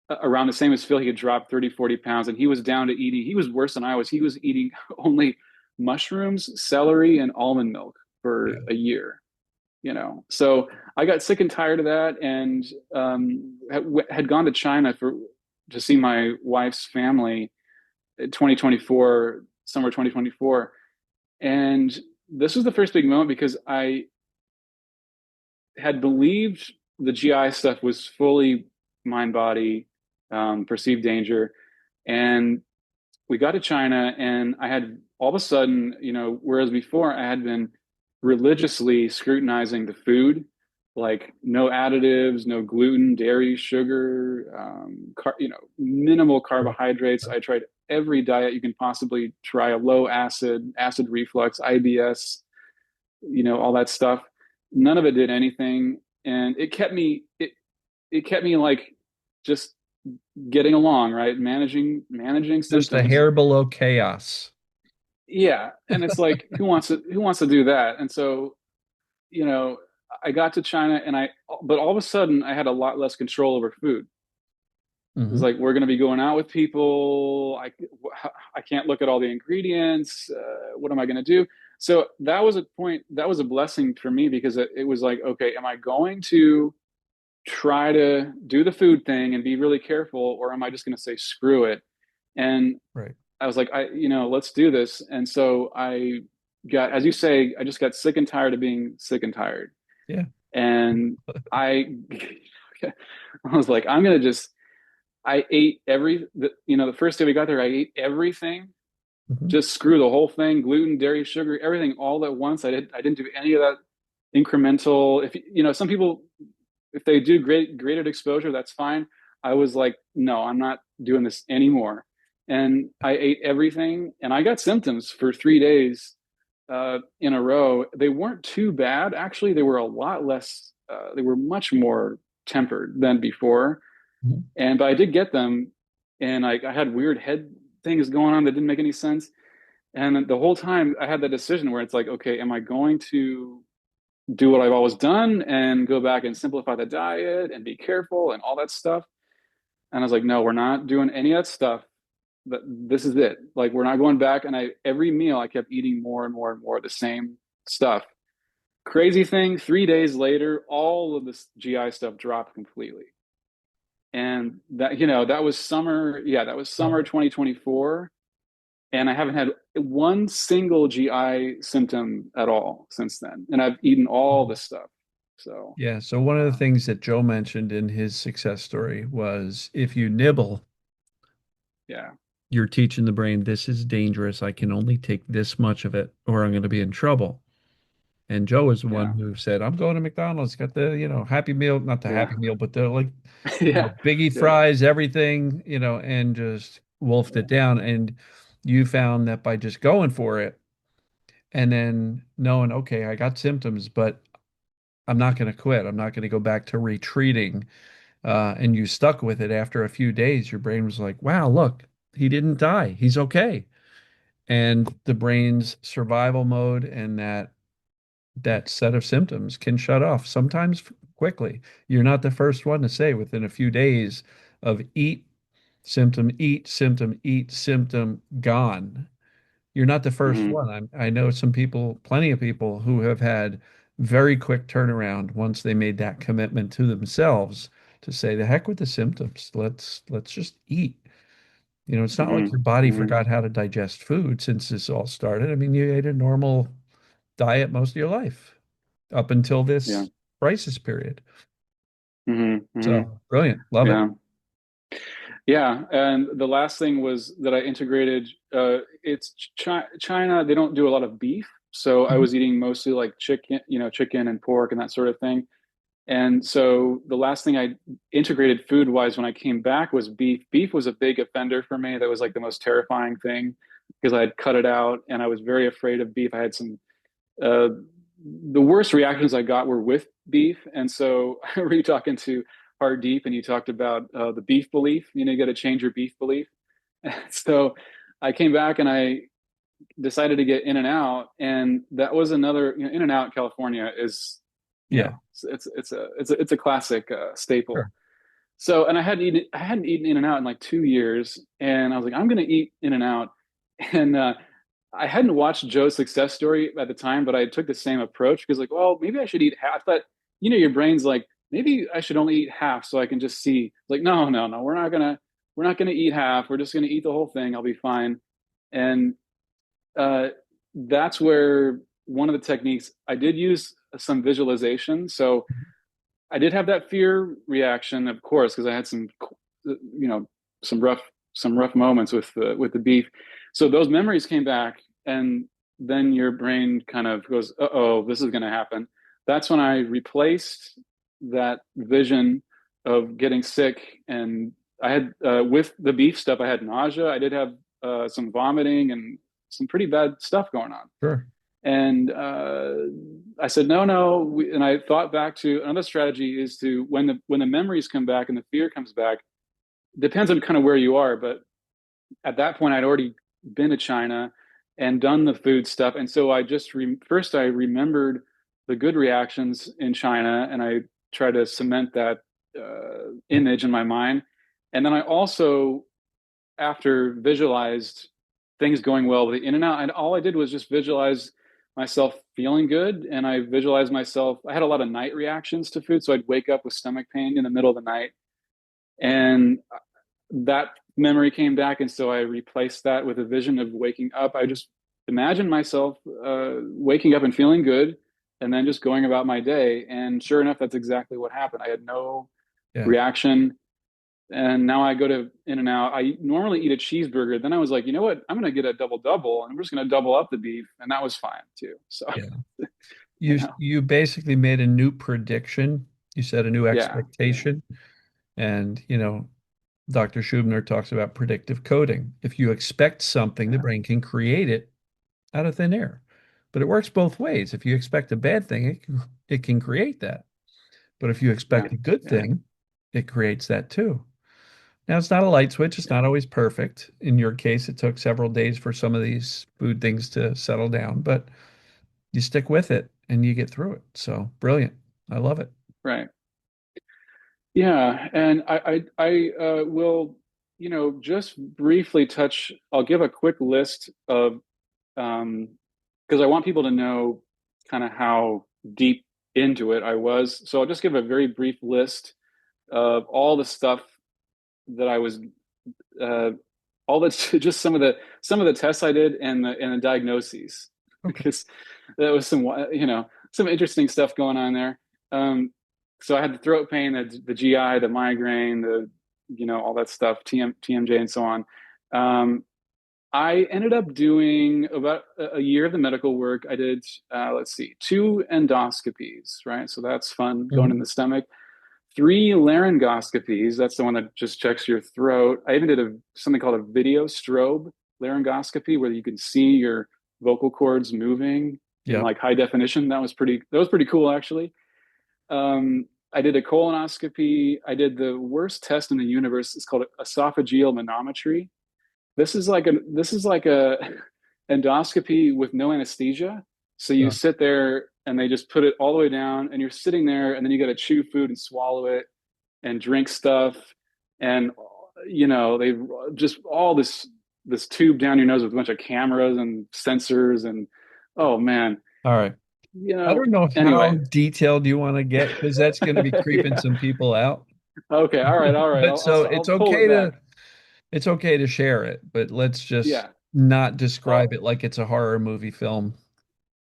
around the same as Phil. He had dropped 30, 40 pounds, and he was down to eating. He was worse than I was. He was eating only mushrooms, celery, and almond milk for Yeah. a year. So I got sick and tired of that, and had gone to China to see my wife's family in 2024, summer 2024. And this was the first big moment, because I had believed the GI stuff was fully mind body, perceived danger. And we got to China, and I had all of a sudden, whereas before I had been religiously scrutinizing the food, like no additives, no gluten, dairy, sugar, minimal carbohydrates. I tried every diet you can possibly try, a low acid reflux, IBS, all that stuff. None of it did anything. And it kept me like just getting along, right? Managing Just a symptoms. hair below chaos. Yeah. And it's like, who wants to do that? And so, you know, I got to China, but all of a sudden I had a lot less control over food. It's Hmm. like, we're going to be going out with people. I can't look at all the ingredients. What am I going to do? So that was a blessing for me, because it was like, okay, am I going to try to do the food thing and be really careful, or am I just going to say, screw it? And Right. I was like, let's do this. And so as you say, I just got sick and tired of being sick and tired. Yeah. And I, I was like, I ate the first day we got there, I ate everything, Hmm. just screw the whole thing, gluten, dairy, sugar, everything all at once. I didn't do any of that incremental. If, some people, if they do graded exposure, that's fine. I was like, no, I'm not doing this anymore. And I ate everything, and I got symptoms for 3 days in a row. They weren't too bad. Actually, they were a lot less, they were much more tempered than before. But I did get them, and I had weird head things going on that didn't make any sense. And the whole time I had that decision where it's like, okay, am I going to do what I've always done and go back and simplify the diet and be careful and all that stuff? And I was like, no, we're not doing any of that stuff. But this is it. Like, we're not going back. And every meal I kept eating more and more and more of the same stuff. crazy thing, 3 days later, all of this GI stuff dropped completely. And that, that was summer. Yeah, that was summer Oh, 2024. And I haven't had one single GI symptom at all since then. And I've eaten all wow. this stuff. So, Yeah. So one of the um, things that Joe mentioned in his success story was if you nibble, yeah, you're teaching the brain this is dangerous. I can only take this much of it or I'm going to be in trouble. And Joe was the one yeah, who said, I'm going to McDonald's, got the, Happy Meal, not the yeah, Happy Meal, but the like, yeah, Biggie yeah, fries, everything, and just wolfed it yeah. down. And you found that by just going for it and then knowing, okay, I got symptoms, but I'm not going to quit. I'm not going to go back to retreating. And you stuck with it after a few days. Your brain was like, wow, look, he didn't die. He's okay. And the brain's survival mode and that set of symptoms can shut off sometimes quickly. You're not the first one to say within a few days of eat, symptom, eat, symptom, gone. You're not the first Hmm. one. I know some people, plenty of people who have had very quick turnaround once they made that commitment to themselves to say, the heck with the symptoms. Let's just eat. It's not Hmm. like your body Hmm. forgot how to digest food since this all started. I mean, you ate a normal diet most of your life up until Yeah. this crisis period. Hmm. Hmm. So brilliant. Love it. Yeah. Yeah. And the last thing was that I integrated, it's China, they don't do a lot of beef. So I Mhm. was eating mostly like chicken, chicken and pork and that sort of thing. And so the last thing I integrated food wise when I came back was beef. Beef was a big offender for me. That was like the most terrifying thing because I had cut it out and I was very afraid of beef. I had some, uh, the worst reactions I got were with beef. And so were you talking to Hard Deep and you talked about the beef belief? You got to change your beef belief. So I came back and I decided to get In and Out, and that was another. In and Out California is, Yeah, it's a classic staple. sure. So, and I hadn't eaten In and Out in like 2 years, and I was like, I'm gonna eat In and Out, and I hadn't watched Joe's success story at the time, but I took the same approach because like, well, maybe I should eat half. But your brain's like, maybe I should only eat half so I can just see. Like, no, no, no, we're not gonna eat half. We're just gonna eat the whole thing. I'll be fine. And uh, that's where one of the techniques I did use some visualization. So I did have that fear reaction, of course, because I had some rough some rough moments with the beef. So those memories came back, and then your brain kind of goes, "Uh oh, this is going to happen." That's when I replaced that vision of getting sick, and I had with the beef stuff, I had nausea. I did have some vomiting and some pretty bad stuff going on. Sure. And I said, no, no. And I thought back to another strategy is to when the memories come back and the fear comes back, depends on kind of where you are. But at that point, I'd already been to China and done the food stuff. And so first I remembered the good reactions in China and I tried to cement that Yeah. image in my mind. And then I also, after visualized things going well with the In and Out, and all I did was just visualize myself feeling good. And I visualized myself, I had a lot of night reactions to food. So I'd wake up with stomach pain in the middle of the night. And that memory came back. And so I replaced that with a vision of waking up. I just imagined myself waking up and feeling good and then just going about my day. And sure enough, that's exactly what happened. I had no Yeah. reaction. And now I go to In and Out. I normally eat a cheeseburger. Then I was like, you know what? I'm going to get a double double and we're just going to double up the beef. And that was fine too. So, Yeah. you You know, you basically made a new prediction. You set a new yeah, yeah, expectation. And, Dr. Schubner talks about predictive coding. If you expect something, the yeah, brain can create it out of thin air. But it works both ways. If you expect a bad thing, it can create that. But if you yeah, expect a good yeah, thing, it creates that too. Now, it's not a light switch. It's yeah, not always perfect. In your case, it took several days for some of these food things to settle down, but you stick with it and you get through it. So brilliant. I love it. right. Yeah. And I will, just briefly touch, I'll give a quick list of, because I want people to know kind of how deep into it. I was. So I'll just give a very brief list of all the stuff that I was, uh, all the just some of the tests I did and the diagnoses, Okay. because that was some interesting stuff going on there. Um, so I had the throat pain, the GI, the migraine, all that stuff, TMJ, and so on. Um, I ended up doing about a year of the medical work. I did, let's see, two endoscopies, right? So that's fun, going in Mhm. the stomach. Three laryngoscopies. That's the one that just checks your throat. I even did something called a video strobe laryngoscopy, where you can see your vocal cords moving in Yep. like high definition. That was pretty cool, actually. I did a colonoscopy. I did the worst test in the universe. It's called esophageal manometry. This is like a endoscopy with no anesthesia. So you Sure. sit there and they just put it all the way down, and you're sitting there, and then you got to chew food and swallow it and drink stuff, and they just all this tube down your nose with a bunch of cameras and sensors, and oh man, All right. I don't know how anyway. detailed you want to get because that's going to be creeping Yeah. some people out. Okay. All right. But so I'll pull it back. it's okay to share it, but let's just Yeah. not describe Well, it like it's a horror movie film.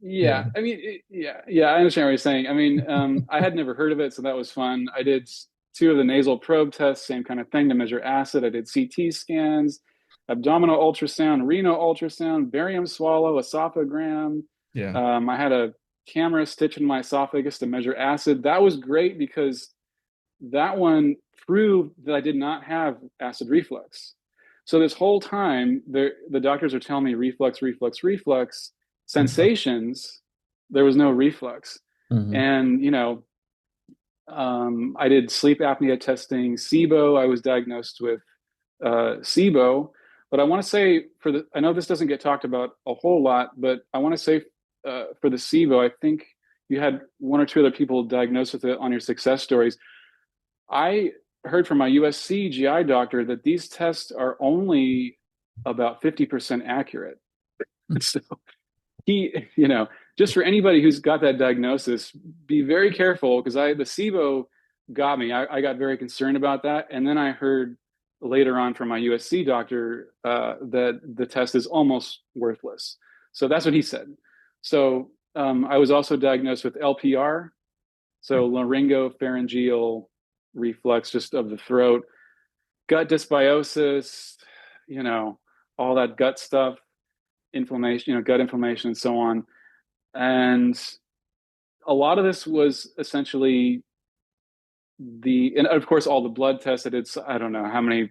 You yeah, know. I mean, yeah, I understand what you're saying. I mean, I had never heard of it, so that was fun. I did two of the nasal probe tests, same kind of thing to measure acid. I did CT scans, abdominal ultrasound, renal ultrasound, barium swallow, esophagram. Yeah. I had a camera stitched in my esophagus to measure acid. That was great because that one proved that I did not have acid reflux. So this whole time, the doctors are telling me reflux, reflux, reflux, Yeah. sensations. There was no reflux, Hmm. and I did sleep apnea testing, SIBO. I was diagnosed with SIBO, but I want to say I know this doesn't get talked about a whole lot, but I want to say for the SIBO, I think you had one or two other people diagnosed with it on your success stories. I heard from my USC GI doctor that these tests are only about 50% accurate. So just for anybody who's got that diagnosis, be very careful, because the SIBO got me. I got very concerned about that. And then I heard later on from my USC doctor that the test is almost worthless. So that's what he said. So I was also diagnosed with LPR, so laryngopharyngeal reflux, just of the throat, gut dysbiosis, you know, all that gut stuff, inflammation, gut inflammation, and so on. And a lot of this was essentially and of course, all the blood tests I did. I don't know how many,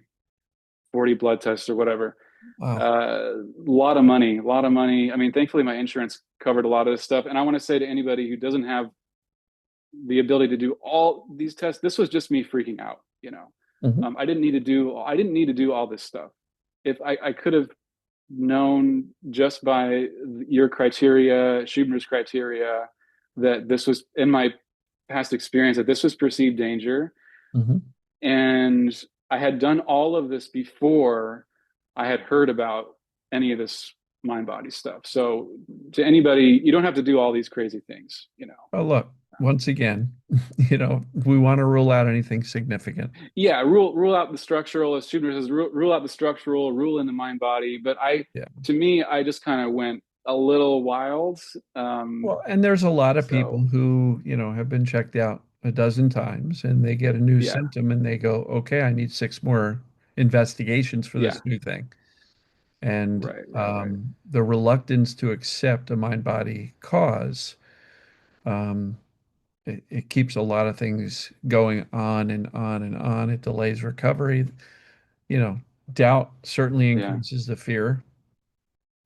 40 blood tests or whatever. Wow. A lot of money, a lot of money. I mean, thankfully, my insurance covered a lot of this stuff. And I want to say to anybody who doesn't have the ability to do all these tests, this was just me freaking out. Hmm. I didn't need to do all this stuff. If I could have known just by your criteria, Schubner's criteria, that this was, in my past experience, that this was perceived danger, Hmm. and I had done all of this before I had heard about any of this mind body stuff. So to anybody, you don't have to do all these crazy things. Oh, look, once again, we want to rule out anything significant. Yeah, rule out the structural, as Schubner says, rule out the structural, rule in the mind body. But Yeah. to me, I just kind of went a little wild. Well, and there's a lot of people So who, have been checked out a dozen times and they get a new yeah, symptom and they go, okay, I need six more investigations for yeah, this new thing. And right, right, right. the reluctance to accept a mind-body cause, um, it keeps a lot of things going on and on and on. It delays recovery. You know, doubt certainly Yeah, increases the fear.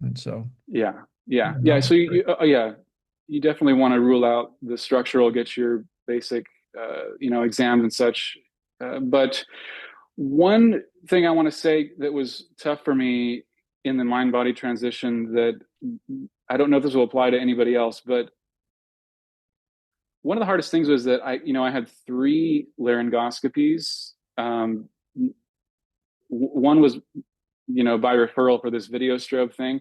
And so, yeah, yeah, yeah. no, So it's great. yeah, you definitely want to rule out the structural, get your basic, exams and such. But one thing I want to say that was tough for me in the mind body transition, that I don't know if this will apply to anybody else, but one of the hardest things was that I had three laryngoscopies. One was, by referral for this video strobe thing.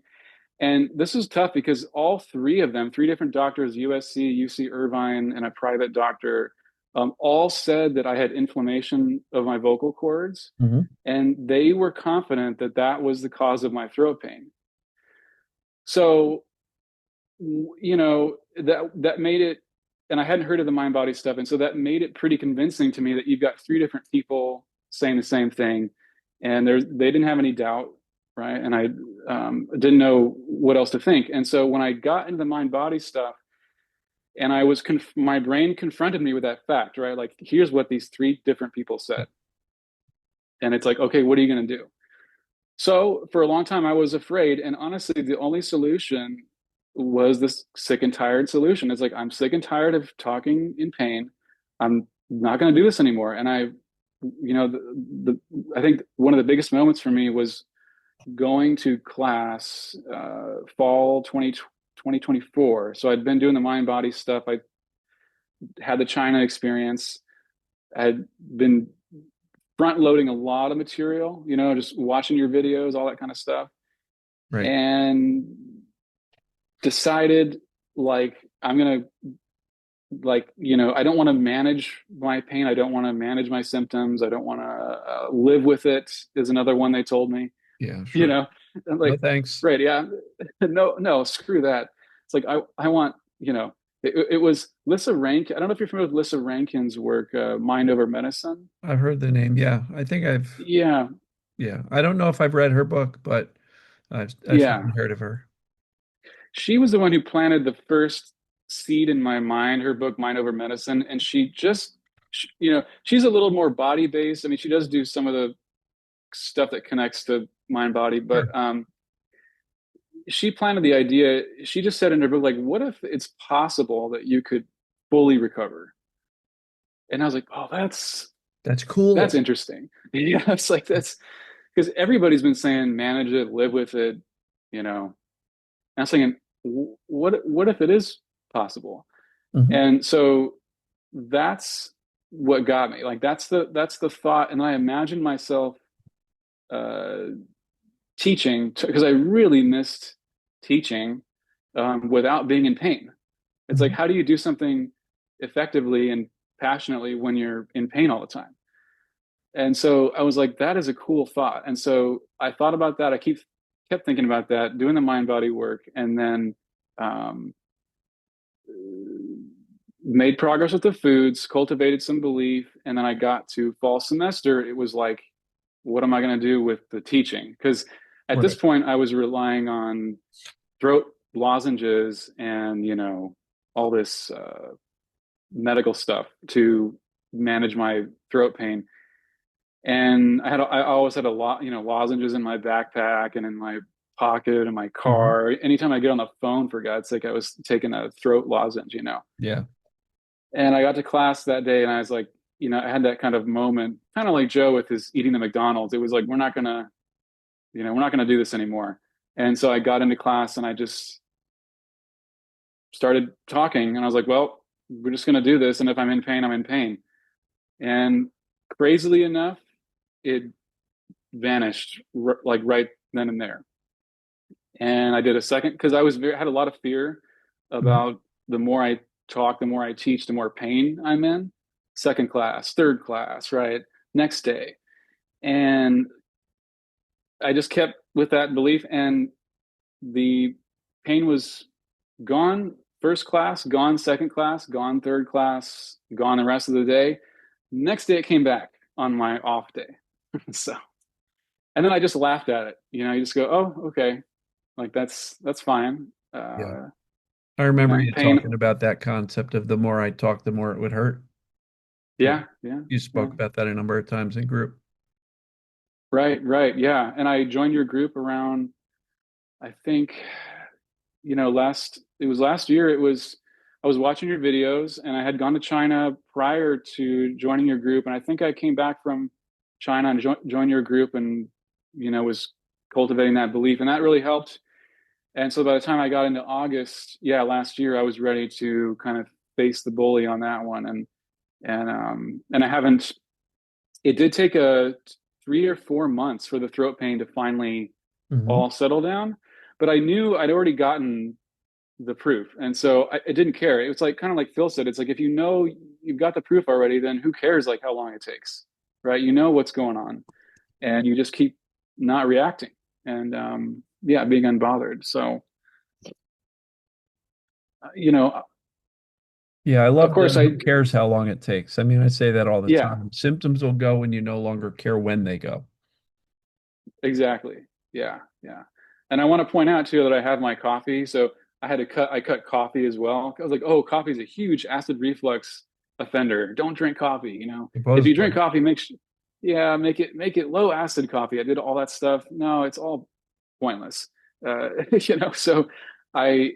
And this is tough because all three of them, three different doctors, USC, UC Irvine, and a private doctor, all said that I had inflammation of my vocal cords, Hmm. and they were confident that that was the cause of my throat pain. So, that made it, and I hadn't heard of the mind body stuff, and so that made it pretty convincing to me that you've got three different people saying the same thing, and they didn't have any doubt, right? And I didn't know what else to think, and so when I got into the mind body stuff, and my brain confronted me with that fact, right? Like, here's what these three different people said, and it's like, okay, what are you going to do? So for a long time, I was afraid. And honestly, the only solution was this sick and tired solution. It's like, I'm sick and tired of talking in pain. I'm not going to do this anymore. And I think one of the biggest moments for me was going to class fall 2024. So I'd been doing the mind body stuff. I had the China experience. I'd been front loading a lot of material, just watching your videos, all that kind of stuff, Right. and decided like I'm gonna I don't want to manage my pain. I don't want to manage my symptoms. I don't want to live with it. Is another one they told me. Yeah, You sure. know, I'm No, like, thanks. right, yeah, no, no, screw that. It's like I want, it was Lissa Rank. I don't know if you're familiar with Lissa Rankin's work, Mind Over Medicine. I've heard the name. Yeah, I think Yeah, yeah. I don't know if I've read her book, but I've yeah. certainly heard of her. She was the one who planted the first seed in my mind, her book Mind Over Medicine, and she's a little more body based. I mean, she does do some of the stuff that connects to mind body, but Sure. she planted the idea. She just said in her book, like, what if it's possible that you could fully recover? And I was like, oh, That's that's cool. interesting. Yeah, it's like that's because everybody's been saying manage it, live with it, you know. And I was thinking, what if it is possible? Hmm. And so that's what got me. Like that's the thought. And I imagined myself uh, teaching because I really missed teaching without being in pain. It's like, Hmm. how do you do something effectively and passionately when you're in pain all the time? And so I was like, that is a cool thought. And so I thought about that. Kept thinking about that, doing the mind body work, and then um, made progress with the foods, cultivated some belief, and then I got to fall semester. It was like, what am I going to do with the teaching? Because at this Right. point, I was relying on throat lozenges and all this medical stuff to manage my throat pain. And I always had a lot, lozenges in my backpack and in my pocket in my Hmm. car. Anytime I get on the phone, for God's sake, I was taking a throat lozenge. Yeah. And I got to class that day and I was like, I had that kind of moment, kind of like Joe with his eating the McDonald's. It was like, we're not gonna do this anymore. And so I got into class and I just started talking and I was like, well, we're just gonna do this. And if I'm in pain, I'm in pain. And crazily enough, it vanished like right then and there. And I did a second because had a lot of fear Hmm. about the more I talk, the more I teach, the more pain I'm in. Second class, third class, right? Next day. And I just kept with that belief, and the pain was gone first class, gone second class, gone third class, gone the rest of the day. Next day, it came back on my off day. So, and then I just laughed at it. You just go, oh, okay, like that's fine. Yeah. I remember you Pain. talking about that concept of the more I talk, the more it would hurt. Yeah. Yeah, yeah, You yeah. spoke about that a number of times in group. Right, right. Yeah. And I joined your group around, I think, it was last year. I was watching your videos and I had gone to China prior to joining your group. And I think I came back from China and joined your group and, was cultivating that belief. And that really helped. And so by the time I got into August, yeah, last year, I was ready to kind of face the bully on that one. And I haven't, it did take a 3 or 4 months for the throat pain to finally Hmm. all settle down. but I knew I'd already gotten the proof. And so I didn't care. It was like kind of like Phil said, it's like if you know you've got the proof already, then who cares like how long it takes, right? You know what's going on, and you just keep not reacting and yeah, being unbothered. So you know, Yeah, I of love the course, who cares how long it takes. I mean, I say that all the yeah, time. Symptoms will go when you no longer care when they go. exactly. Yeah, yeah. And I want to point out too that I have my coffee. So I cut coffee as well. I was like, oh, coffee is a huge acid reflux offender. Don't drink coffee, you know. If you drink Supposedly. coffee, yeah, make it low acid coffee. I did all that stuff. No, it's all pointless. You know, so I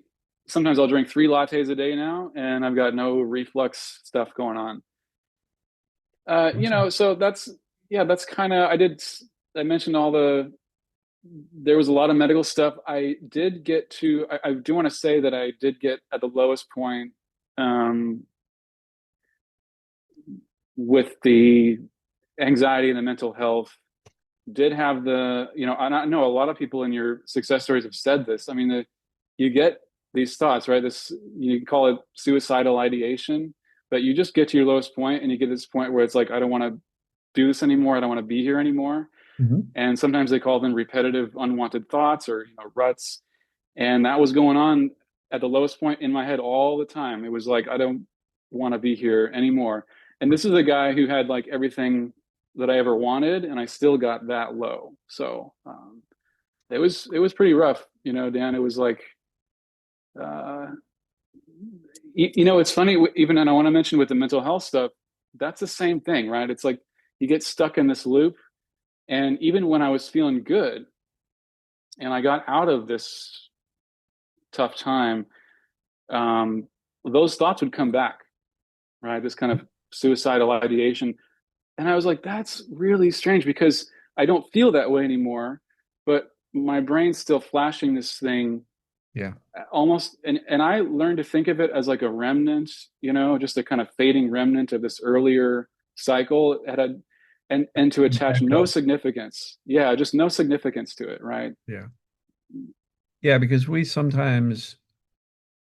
sometimes I'll drink 3 lattes a day now, and I've got no reflux stuff going on. You Awesome. know, so that's yeah, that's kind of I mentioned all there was a lot of medical stuff. I did get to I do want to say that I did get at the lowest point um with the anxiety and the mental health. Did have the, you know, and I know a lot of people in your success stories have said this. I mean, you get these thoughts, right? This, you call it suicidal ideation, but you just get to your lowest point and you get to this point where it's like, I don't want to do this anymore. I don't want to be here anymore. Hmm. And sometimes they call them repetitive, unwanted thoughts or, you know, ruts. And that was going on at the lowest point in my head all the time. It was like, I don't want to be here anymore. And this is a guy who had like everything that I ever wanted, and I still got that low. So it was pretty rough, you know, Dan. It was like, uh, you know, it's funny. Even, and I want to mention with the mental health stuff, that's the same thing, right? It's like you get stuck in this loop. And even when I was feeling good, and I got out of this tough time, um, those thoughts would come back, right? This kind of suicidal ideation. And I was like, that's really strange because I don't feel that way anymore, but my brain's still flashing this thing Yeah. almost. And I learned to think of it as like a remnant, you know, just a kind of fading remnant of this earlier cycle. And to attach no Echo. significance. Yeah, just no significance to it, right? Yeah. Yeah, because we sometimes,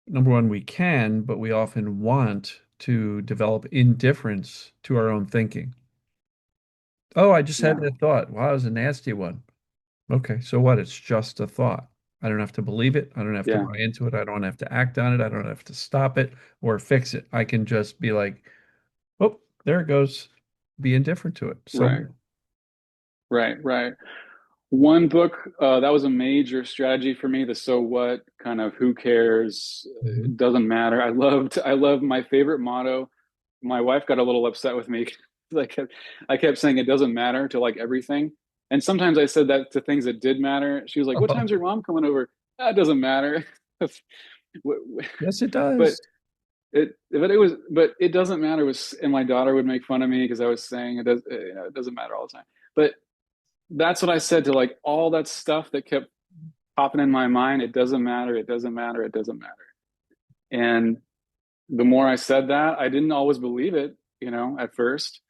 number one, we can, but we often want to develop indifference to our own thinking. Oh, I just had Yeah, that thought. Wow, that was a nasty one. Okay, so what? It's just a thought. I don't have to believe it. I don't have to yeah, buy into it. I don't have to act on it. I don't have to stop it or fix it. I can just be like, oh, there it goes. Be indifferent to it. right, So, right. One book that was a major strategy for me. The so what kind of who cares? mhm. It doesn't matter. I love my favorite motto. My wife got a little upset with me. Like I kept saying it doesn't matter to like everything. And sometimes I said that to things that did matter. She was like, "What time's your mom coming over?" Ah, it doesn't matter. Yes, it But does. but it doesn't matter was, and my daughter would make fun of me because I was saying you know, it doesn't matter all the time. But that's what I said to like all that stuff that kept popping in my mind. It doesn't matter. It doesn't matter. It doesn't matter. And the more I said that, I didn't always believe it, you know, at first.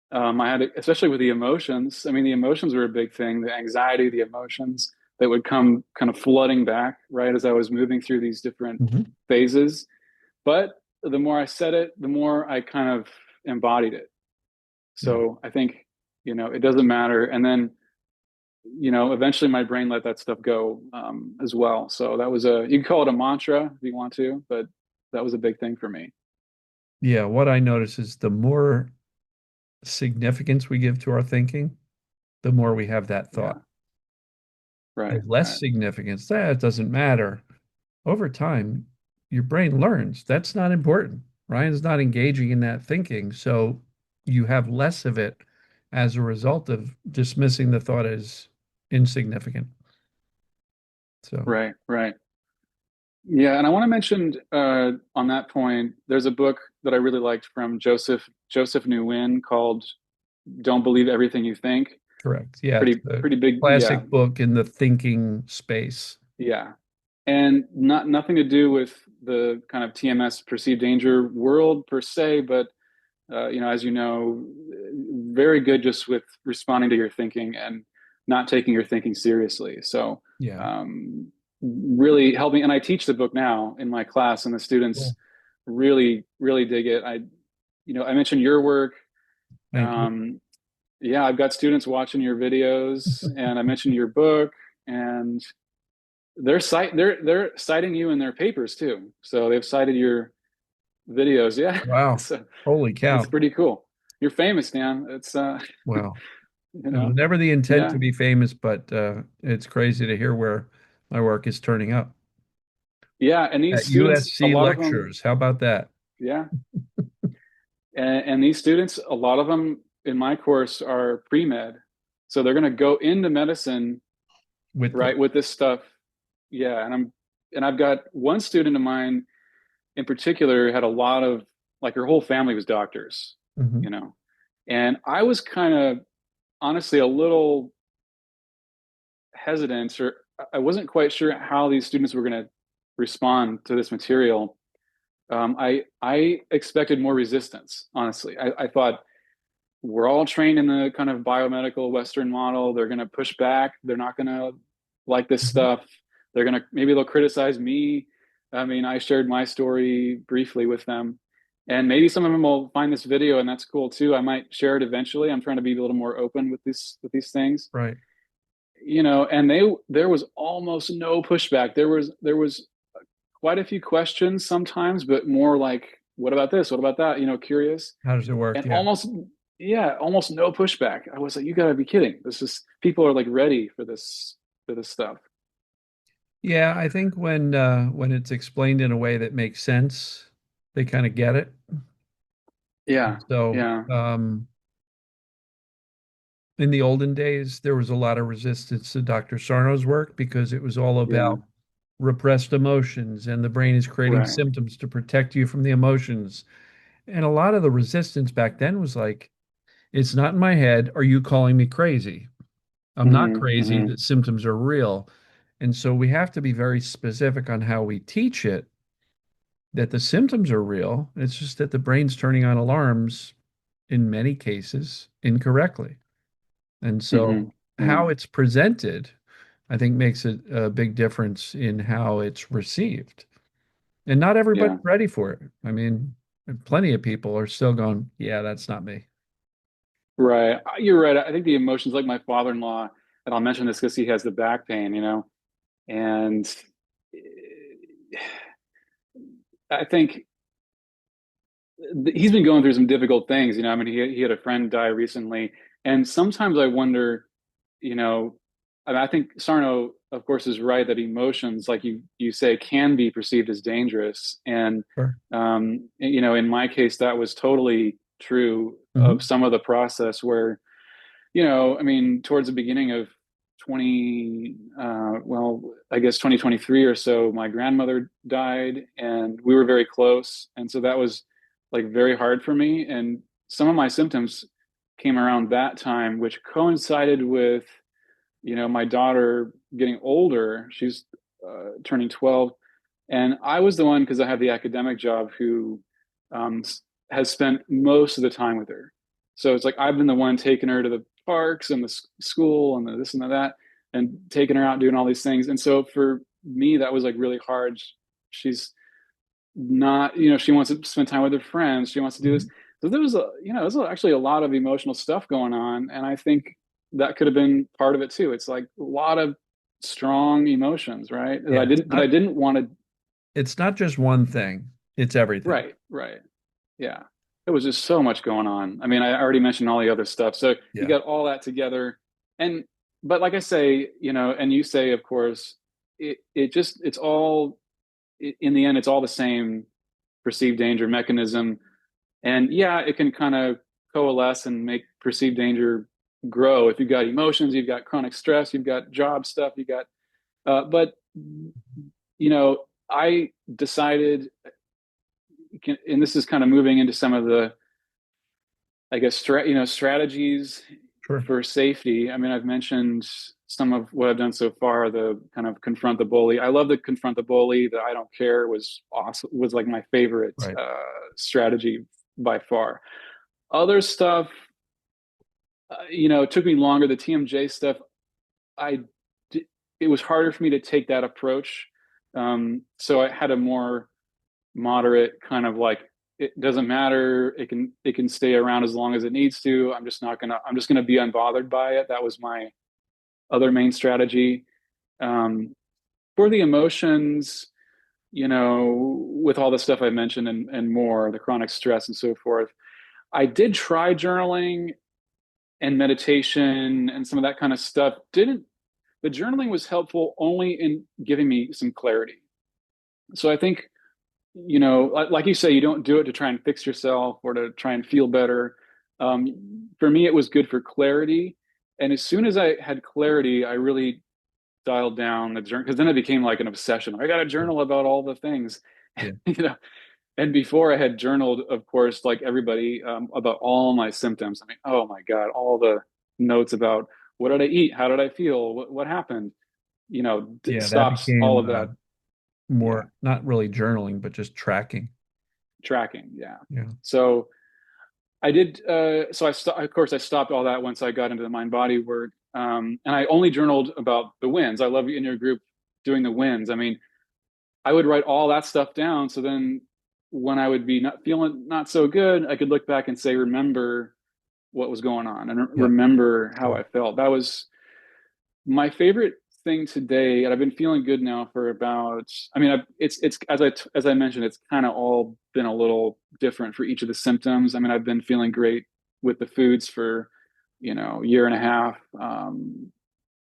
I had, especially with the emotions. I mean, the emotions were a big thing, the anxiety, the emotions that would come kind of flooding back, right, as I was moving through these different Mhm. phases. But the more I said it, the more I kind of embodied it. Yeah. So I think, you know, it doesn't matter. And then, you know, eventually my brain let that stuff go as well. So that was you can call it a mantra if you want to, but that was a big thing for me. Yeah. What I notice is the more significance we give to our thinking, the more we have that thought. Yeah. Right. The less Right. significance, that doesn't matter. Over time, your brain learns that's not important. Ryan's not engaging in that thinking. So you have less of it as a result of dismissing the thought as insignificant. So, Right. Right. Yeah. And I want to mention on that point, there's a book that I really liked from Joseph Nguyen called "Don't Believe Everything You Think." correct. Yeah, it's a Pretty big. Yeah. classic book in the thinking space. Yeah. And nothing to do with the kind of TMS perceived danger world per se, but you know, as you know, very good just with responding to your thinking and not taking your thinking seriously. So, Yeah. really helped me. And I teach the book now in my class, and the students Cool. really, really dig it. I mentioned your work. Thank you. Um, yeah, I've got students watching your videos, and I mentioned your book, and they're citing you in their papers too. So they've cited your videos. Yeah, Wow. so Holy it's cow. pretty cool. You're famous, Dan. It's Wow. you It was know, never the intent yeah, to be famous, but it's crazy to hear where my work is turning up. yeah. And these At students, a USC lot of them, lectures. How about that? yeah. And these students, a lot of them in my course are pre-med. So they're going to go into medicine, With right, this. with this stuff. Yeah. And I've got one student of mine in particular had a lot of, like, her whole family was doctors, Mhm. you know. And I was kind of honestly a little hesitant, or I wasn't quite sure how these students were going to respond to this material. I expected more resistance, honestly. I thought, we're all trained in the kind of biomedical Western model. They're going to push back. They're not going to like this Mhm. stuff. Maybe they'll criticize me. I mean, I shared my story briefly with them, and maybe some of them will find this video, and that's cool too. I might share it eventually. I'm trying to be a little more open with these things, Right. and there was almost no pushback. There was quite a few questions sometimes, but more like, what about this? What about that? Curious, How does it work? and Yeah. almost no pushback. I was like, you gotta be kidding. This is People are like ready for this stuff. Yeah, I think when it's explained in a way that makes sense, they kind of get it. Yeah, So, yeah, in the olden days, there was a lot of resistance to Dr. Sarno's work because it was all yeah, about repressed emotions and the brain is creating right. symptoms to protect you from the emotions. And a lot of the resistance back then was like, it's not in my head. Are you calling me crazy? I'm not Hmm, crazy. hmm. The symptoms are real. And so we have to be very specific on how we teach it that the symptoms are real. It's just that the brain's turning on alarms in many cases incorrectly. And Hmm. so Yeah, how it's presented, I think, makes a big difference in how it's received. And not yeah, everybody's ready for it. I mean, plenty of people are still going, yeah, that's not me. right. You're right. I think the emotions, like my father-in-law, and I'll mention this because he has the back pain, and I think he's been going through some difficult things. I mean, he had a friend die recently, and sometimes I wonder, you know, I think Sarno, of course, is right that emotions, like you say, can be perceived as dangerous. And Sure. in my case, that was totally true of Hmm. some of the process where, I mean, towards the beginning of 2023 or so, my grandmother died, and we were very close, and so that was like very hard for me. And some of my symptoms came around that time, which coincided with my daughter getting older. She's turning 12. And I was the one, because I have the academic job, who um, has spent most of the time with her. So it's like I've been the one taking her to the parks and the school and the this and the that, and taking her out doing all these things. And so for me, that was like really hard. She's not, she wants to spend time with her friends. She wants to do this. Hmm. So there's actually a lot of emotional stuff going on. And I think that could have been part of it too. It's like a lot of strong emotions, right? That Yeah, I didn't, that I didn't want to. it's not just one thing, it's everything. Right, right. Yeah. There was just so much going on. I mean, I already mentioned all the other stuff. So you Yeah. got all that together. And, but like I say, and you say, of course, it's all, in the end, it's all the same perceived danger mechanism. And yeah, it can kind of coalesce and make perceived danger grow. If you've got emotions, you've got chronic stress, you've got job stuff, but I decided, and this is kind of moving into some of the, I guess, strategies Sure. for safety. I mean, I've mentioned some of what I've done so far, the kind of confront the bully. I love the confront the bully. The I don't care was awesome, was like my favorite Right. strategy by far. Other stuff, it took me longer. The TMJ stuff, I it was harder for me to take that approach. So I had a more moderate kind of like, it doesn't matter. It can stay around as long as it needs to. I'm just gonna be unbothered by it. That was my other main strategy. Um, for the emotions, with all the stuff I mentioned and more, the chronic stress and so forth, I did try journaling and meditation and some of that kind of stuff. Didn't The journaling was helpful only in giving me some clarity. So I think, like you say, you don't do it to try and fix yourself or to try and feel better. For me, it was good for clarity. And as soon as I had clarity, I really dialed down the journal, because then it became like an obsession. I got to journal about all the things, Yeah. you know. And before I had journaled, of course, like everybody, about all my symptoms. I mean, oh my God, all the notes about what did I eat, how did I feel, what happened, Yeah, that stops all became of that. Yeah, more not really journaling, but just tracking. tracking. Yeah. Yeah. So I did. Of course, I stopped all that once I got into the mind body work, and I only journaled about the wins. I love in your group doing the wins. I mean, I would write all that stuff down. So then when I would be not feeling not so good, I could look back and say, remember what was going on and Yeah. remember how Good. I felt. That was my favorite thing today. And I've been feeling good now for about, I mean, it's, as I mentioned, it's kind of all been a little different for each of the symptoms. I mean, I've been feeling great with the foods for, year and a half,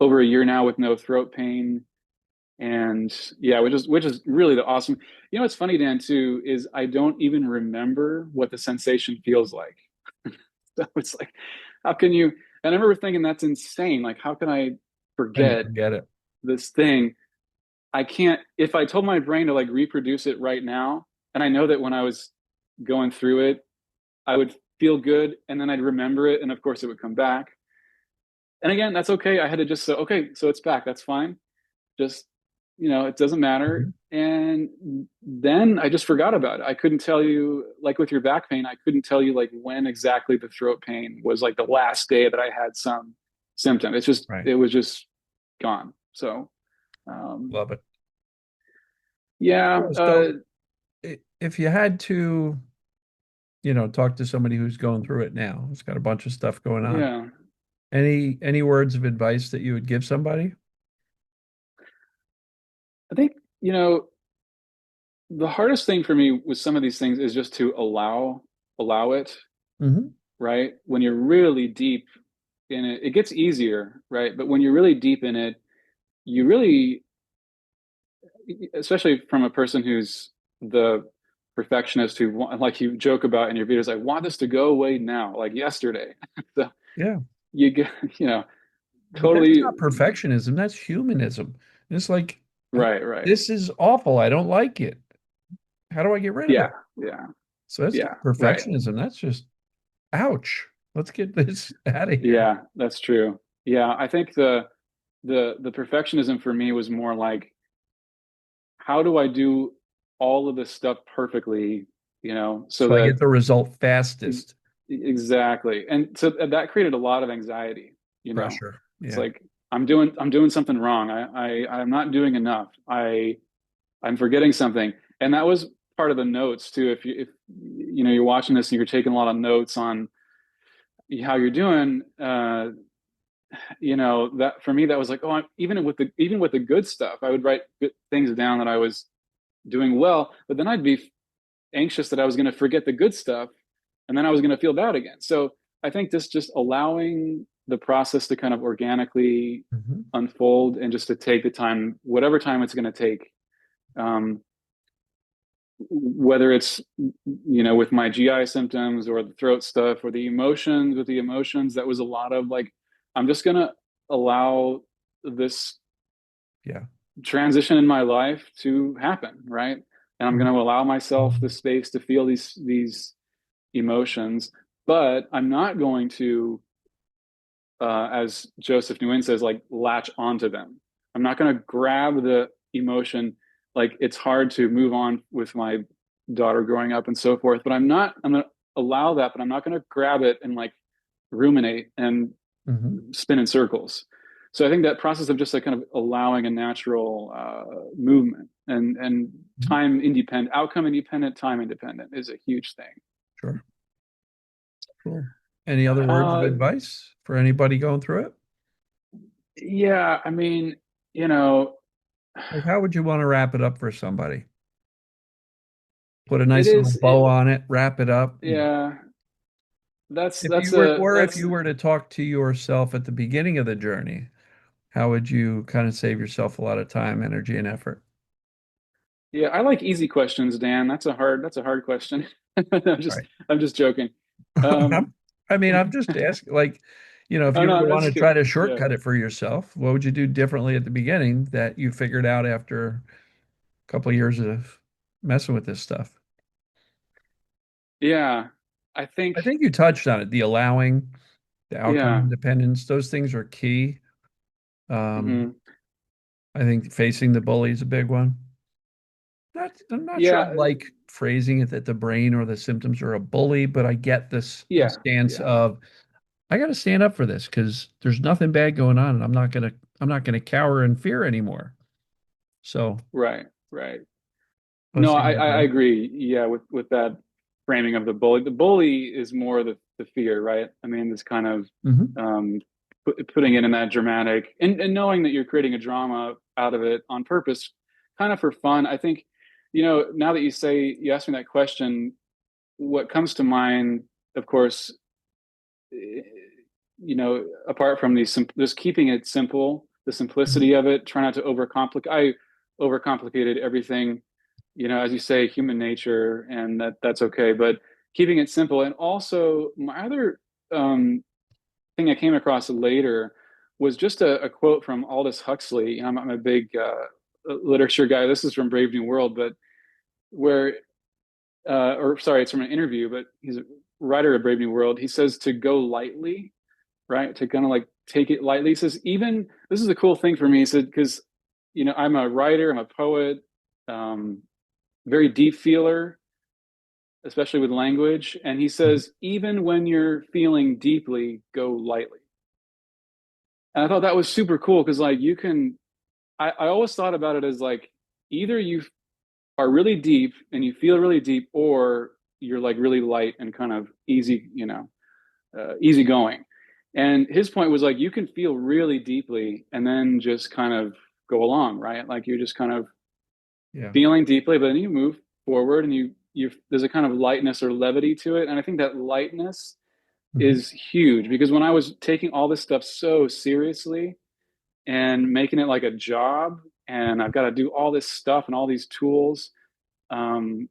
over a year now with no throat pain. And yeah, which is really the awesome. What's funny, Dan, too, is I don't even remember what the sensation feels like. So it's like, how can you? And I remember thinking that's insane. Like, how can I And you forget forget it. this thing? I can't. If I told my brain to like reproduce it right now, and I know that when I was going through it, I would feel good, and then I'd remember it, and of course it would come back. And again, that's okay. I had to just say, okay, so it's back. That's fine. Just, it doesn't matter. Mhm. And then I just forgot about it. I couldn't tell you, like with your back pain, I couldn't tell you like when exactly the throat pain was, like the last day that I had some symptom. Right. It was just gone. So um Love it. yeah. Yeah, so if you had to, talk to somebody who's going through it now, who's got a bunch of stuff going on, Yeah, any words of advice that you would give somebody? I think, the hardest thing for me with some of these things is just to allow it, Hmm. right? When you're really deep in it, it gets easier, right? But when you're really deep in it, you really, especially from a person who's the perfectionist who like you joke about in your videos, I want this to go away now, like yesterday. So Yeah. you get, But that's totally not perfectionism, that's humanism. It's like, right, right. this is awful. I don't like it. How do I get rid of Yeah, it? yeah, So that's yeah, not right. perfectionism. That's just, ouch. Let's get this out of here. Yeah, that's true. Yeah, I think the perfectionism for me was more like, how do I do all of this stuff perfectly, so So I that get the result fastest. exactly. And so that created a lot of anxiety, you know. Pressure. It's Yeah. like I'm doing something wrong. I'm not doing enough. I'm forgetting something. And that was part of the notes too. If you're watching this and you're taking a lot of notes on how you're doing, that for me that was like, oh, even with the good stuff, I would write good things down that I was doing well, but then I'd be anxious that I was going to forget the good stuff, and then I was going to feel bad again. So I think this just allowing the process to kind of organically Hmm. unfold and just to take the time, whatever time it's going to take. Um, Whether it's with my GI symptoms or the throat stuff or the emotions with the emotions, that was a lot of like, I'm just going to allow this Yeah. transition in my life to happen, right? And I'm going to allow myself the Mhm. space to feel these emotions, but I'm not going to, as Joseph Nguyen says, like latch onto them. I'm not going to grab the emotion. Like it's hard to move on with my daughter growing up and so forth, but I'm going to allow that, but I'm not going to grab it and like ruminate and Mhm. spin in circles. So I think that process of just like kind of allowing a natural movement and Mhm. time independent, outcome independent, time independent is a huge thing. Sure. Cool. Any other words of Uh, advice for anybody going through it? yeah, I mean, you know, Like, how would you want to wrap it up for somebody? Put a it nice little is bow it. on it, wrap it up. Yeah, If you were, or if you were to talk to yourself at the beginning of the journey, how would you kind of save yourself a lot of time, energy, and effort? yeah. I like easy questions, Dan. That's a hard question. I'm just Right. I'm just joking. Um, I mean, I'm just asking, like, if oh you were to no, want that's to try good. to Yeah, shortcut it for yourself, what would you do differently at the beginning that you figured out after a couple of years of messing with this stuff? yeah. I I think think you touched on it, the allowing, the outcome yeah. independence, those things are key. Um, Hmm. I think facing the bully is a big one. I'm not sure I Yeah, like phrasing it that the brain or the symptoms are a bully, but I get the yeah, stance yeah. of I got to stand up for this because there's nothing bad going on, and I'm not gonna cower in fear anymore. So Right, right. those No, things I are good. agree. Yeah, with that framing of the bully. The bully is more the fear, right? I mean, this kind of Hmm. um, putting it in that dramatic and knowing that you're creating a drama out of it on purpose, kind of for fun. I think, now that you asked me that question, what comes to mind, of course, eh, apart from just keeping it simple, the Hmm. simplicity of it, try not to overcomplicate. I overcomplicated everything, as you say, human nature, and that's okay. But keeping it simple, and also my other thing I came across later was just a quote from Aldous Huxley. I'm a big literature guy. This is from Brave New World, but where, or sorry, it's from an interview, but he's a writer of Brave New World. He says to go lightly, right? To kind of like take it lightly. He says, even this is a cool thing for me. He said, because, I'm a writer, I'm a poet, um, very deep feeler, especially with language. And he says, even when you're feeling deeply, go lightly. And I thought that was super cool because, like, I always thought about it as like either you are really deep and you feel really deep, or you're like really light and kind of easy, easy going. And his point was like you can feel really deeply and then just kind of go along, right? Like you're just kind of Yeah. feeling deeply, but then you move forward and you there's a kind of lightness or levity to it. And I think that lightness Hmm. is huge because when I was taking all this stuff so seriously and making it like a job, and I've got to do all this stuff and all these tools, um,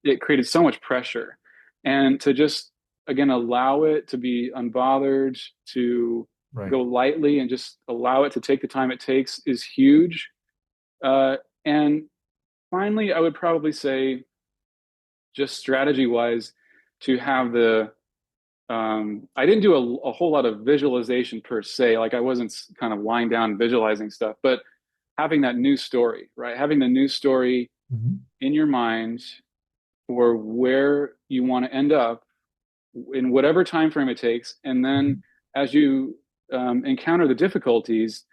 it created so much pressure. And to just, again, allow it to be unbothered, to Right. go lightly and just allow it to take the time it takes is huge. And finally, I would probably say, just strategy wise, to have I didn't do a whole lot of visualization per se. Like I wasn't kind of lying down visualizing stuff, but having that new story, right? Having the new story Hmm. in your mind for where you want to end up in whatever time frame it takes, and then Hmm. as you encounter the difficulties,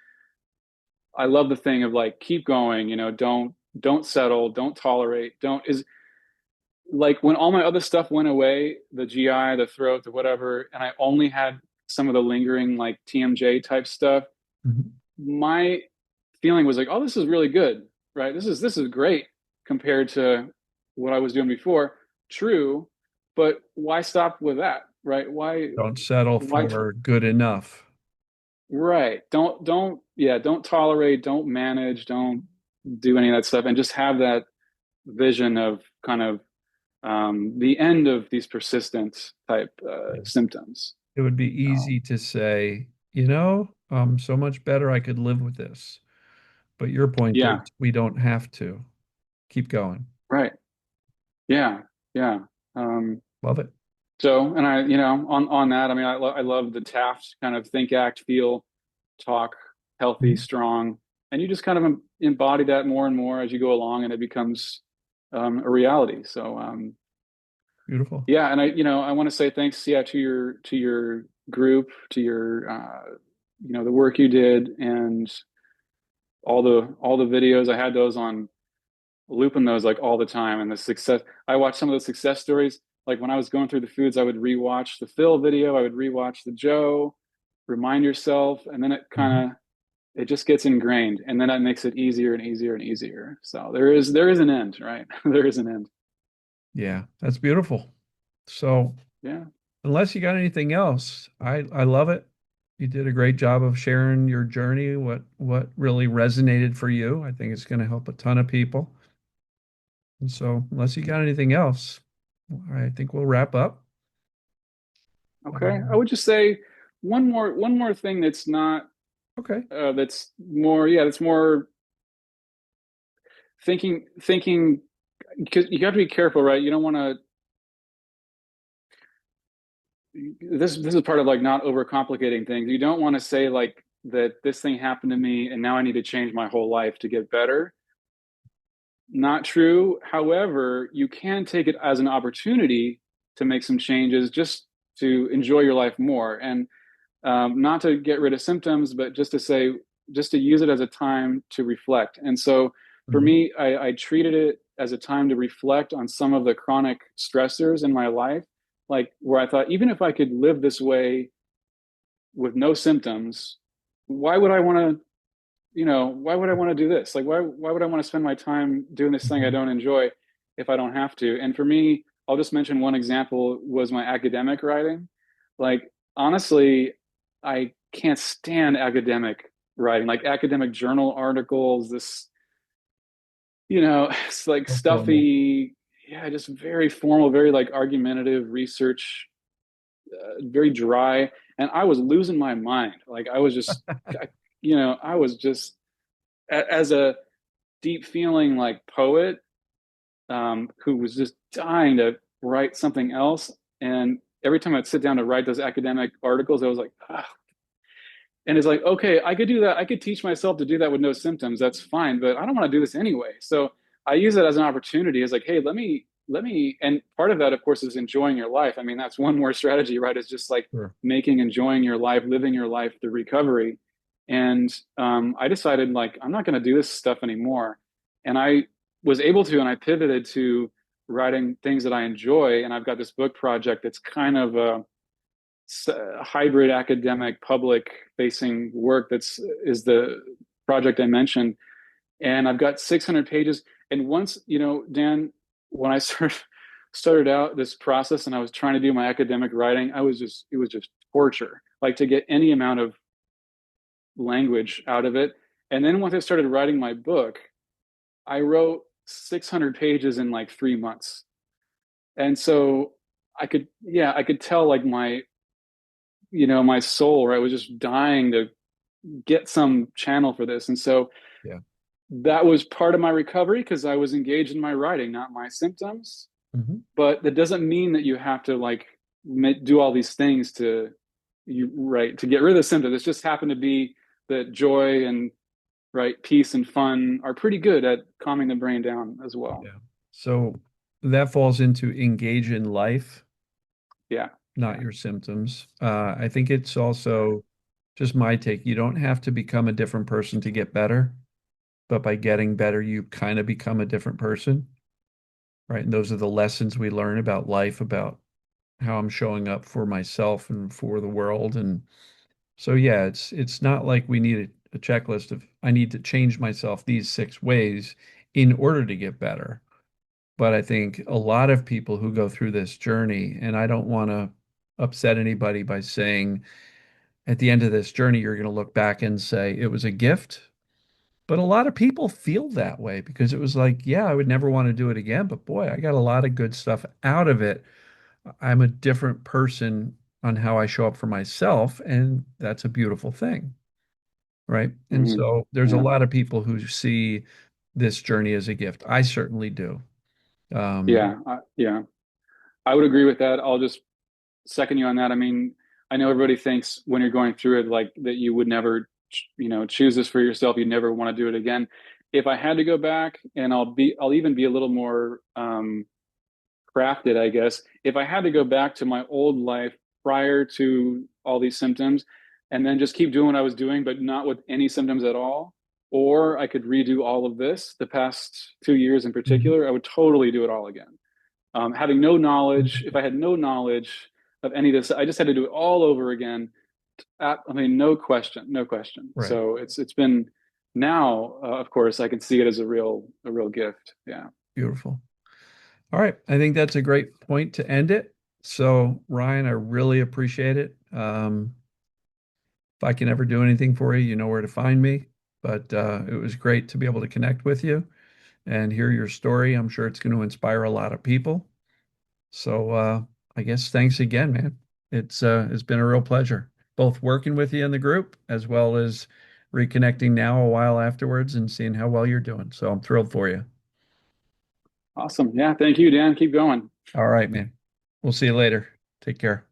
I love the thing of like keep going. Don't settle, don't tolerate, don't is like when all my other stuff went away, the GI, the throat, the whatever, and I only had some of the lingering like TMJ type stuff. Hmm. My feeling was like, oh, this is really good, right? This is great compared to what I was doing before. True, but why stop with that, right? Don't settle Why for good enough. right? Don't tolerate, don't manage, don't do any of that stuff, and just have that vision of kind of the end of these persistent type Yeah. symptoms. It would be Um, easy to say, so much better I could live with this. But your point is yeah, we don't have to. Keep going. right. Yeah, yeah. Um, Love it. so, and on that, I mean, I love the Taft kind of think, act, feel, talk, healthy, Mhm. strong, and you just kind of embody that more and more as you go along, and it becomes a reality. So, Beautiful. yeah, and I want to say thanks, yeah, to your group, to your the work you did and all the videos. I had those on looping those like all the time. And the success, I watched some of the success stories. Like when I was going through the foods, I would rewatch the Phil video, I would rewatch the Joe, remind yourself, and then Mhm. it just gets ingrained, and then that makes it easier and easier and easier. So there is an end, right? There is an end. Yeah, that's beautiful. So Yeah. unless you got anything else, I love it. You did a great job of sharing your journey, what really resonated for you. I think it's going to help a ton of people. And so unless you got anything else, I think we'll wrap up. Okay. I Um, would just say one more thing that's not okay. that's more, yeah, that's more thinking, because you have to be careful, right? You don't want to, this is part of like not overcomplicating things. You don't want to say like that this thing happened to me and now I need to change my whole life to get better. Not true. However, you can take it as an opportunity to make some changes just to enjoy your life more, and not to get rid of symptoms, but just to use it as a time to reflect. And so for Mhm. me, I treated it as a time to reflect on some of the chronic stressors in my life, like where I thought, even if I could live this way with no symptoms, why would I want to, why would I want to do this? Like, why would I want to spend my time doing this thing I Mhm. don't enjoy if I don't have to? And for me, I'll just mention one example was my academic writing. Like, honestly, I can't stand academic writing, like academic journal articles, it's like So formal. stuffy, yeah, just very formal, very like argumentative research, very dry. And I was losing my mind. Like, I was just, as a deep feeling like poet, who was just dying to write something else. And every time I'd sit down to write those academic articles, I was like, ah. And it's like, okay, I could do that. I could teach myself to do that with no symptoms. That's fine, but I don't want to do this anyway. So I use it as an opportunity. It's like, hey, let me. And part of that, of course, is enjoying your life. I mean, that's one more strategy, right? It's just like Sure. enjoying your life, living your life through recovery. And I decided, like, I'm not going to do this stuff anymore. And I was able to, and I pivoted to writing things that I enjoy. And I've got this book project that's kind of a hybrid academic public facing work is the project I mentioned. And I've got 600 pages. And once, Dan, when I started out this process and I was trying to do my academic writing, it was just torture, like to get any amount of language out of it. And then once I started writing my book, I wrote 600 pages in like 3 months. And so I could tell like my soul, right, was just dying to get some channel for this. And so Yeah. that was part of my recovery because I was engaged in my writing, not my symptoms. Mhm. But that doesn't mean that you have to like do all these things to get rid of the symptoms. It just happened to be that joy and right peace and fun are pretty good at calming the brain down as well. Yeah. So that falls into engage in life, Yeah. not Yeah. your symptoms. I think it's also just my take. You don't have to become a different person to get better, but by getting better, you kind of become a different person, right? And those are the lessons we learn about life, about how I'm showing up for myself and for the world. And so, yeah, it's not like we need a checklist of I need to change myself these 6 ways in order to get better. But I think a lot of people who go through this journey, and I don't want to upset anybody by saying at the end of this journey, you're going to look back and say it was a gift. But a lot of people feel that way because it was like, yeah, I would never want to do it again. But boy, I got a lot of good stuff out of it. I'm a different person on how I show up for myself. And that's a beautiful thing. Right. And Mhm. so there's a Yeah. lot of people who see this journey as a gift. I certainly do. Um, Yeah. I would agree with that. I'll just second you on that. I mean, I know everybody thinks when you're going through it, like that you would never, choose this for yourself. You'd never want to do it again. If I had to go back, and I'll even be a little more crafted, I guess. If I had to go back to my old life prior to all these symptoms, and then just keep doing what I was doing, but not with any symptoms at all. Or I could redo all of this, the past 2 years in Mhm. particular. I would totally do it all again. Having no knowledge, if I had no knowledge of any of this, I just had to do it all over again. I mean, no question, no question. Right. So it's been now, of course, I can see it as a real gift. Yeah. Beautiful. All right. I think that's a great point to end it. So, Ryan, I really appreciate it. If I can ever do anything for you, you know where to find me. But it was great to be able to connect with you and hear your story. I'm sure it's going to inspire a lot of people. So I guess thanks again, man. It's been a real pleasure, both working with you in the group as well as reconnecting now a while afterwards and seeing how well you're doing. So I'm thrilled for you. Awesome. Yeah. Thank you, Dan. Keep going. All right, man. We'll see you later. Take care.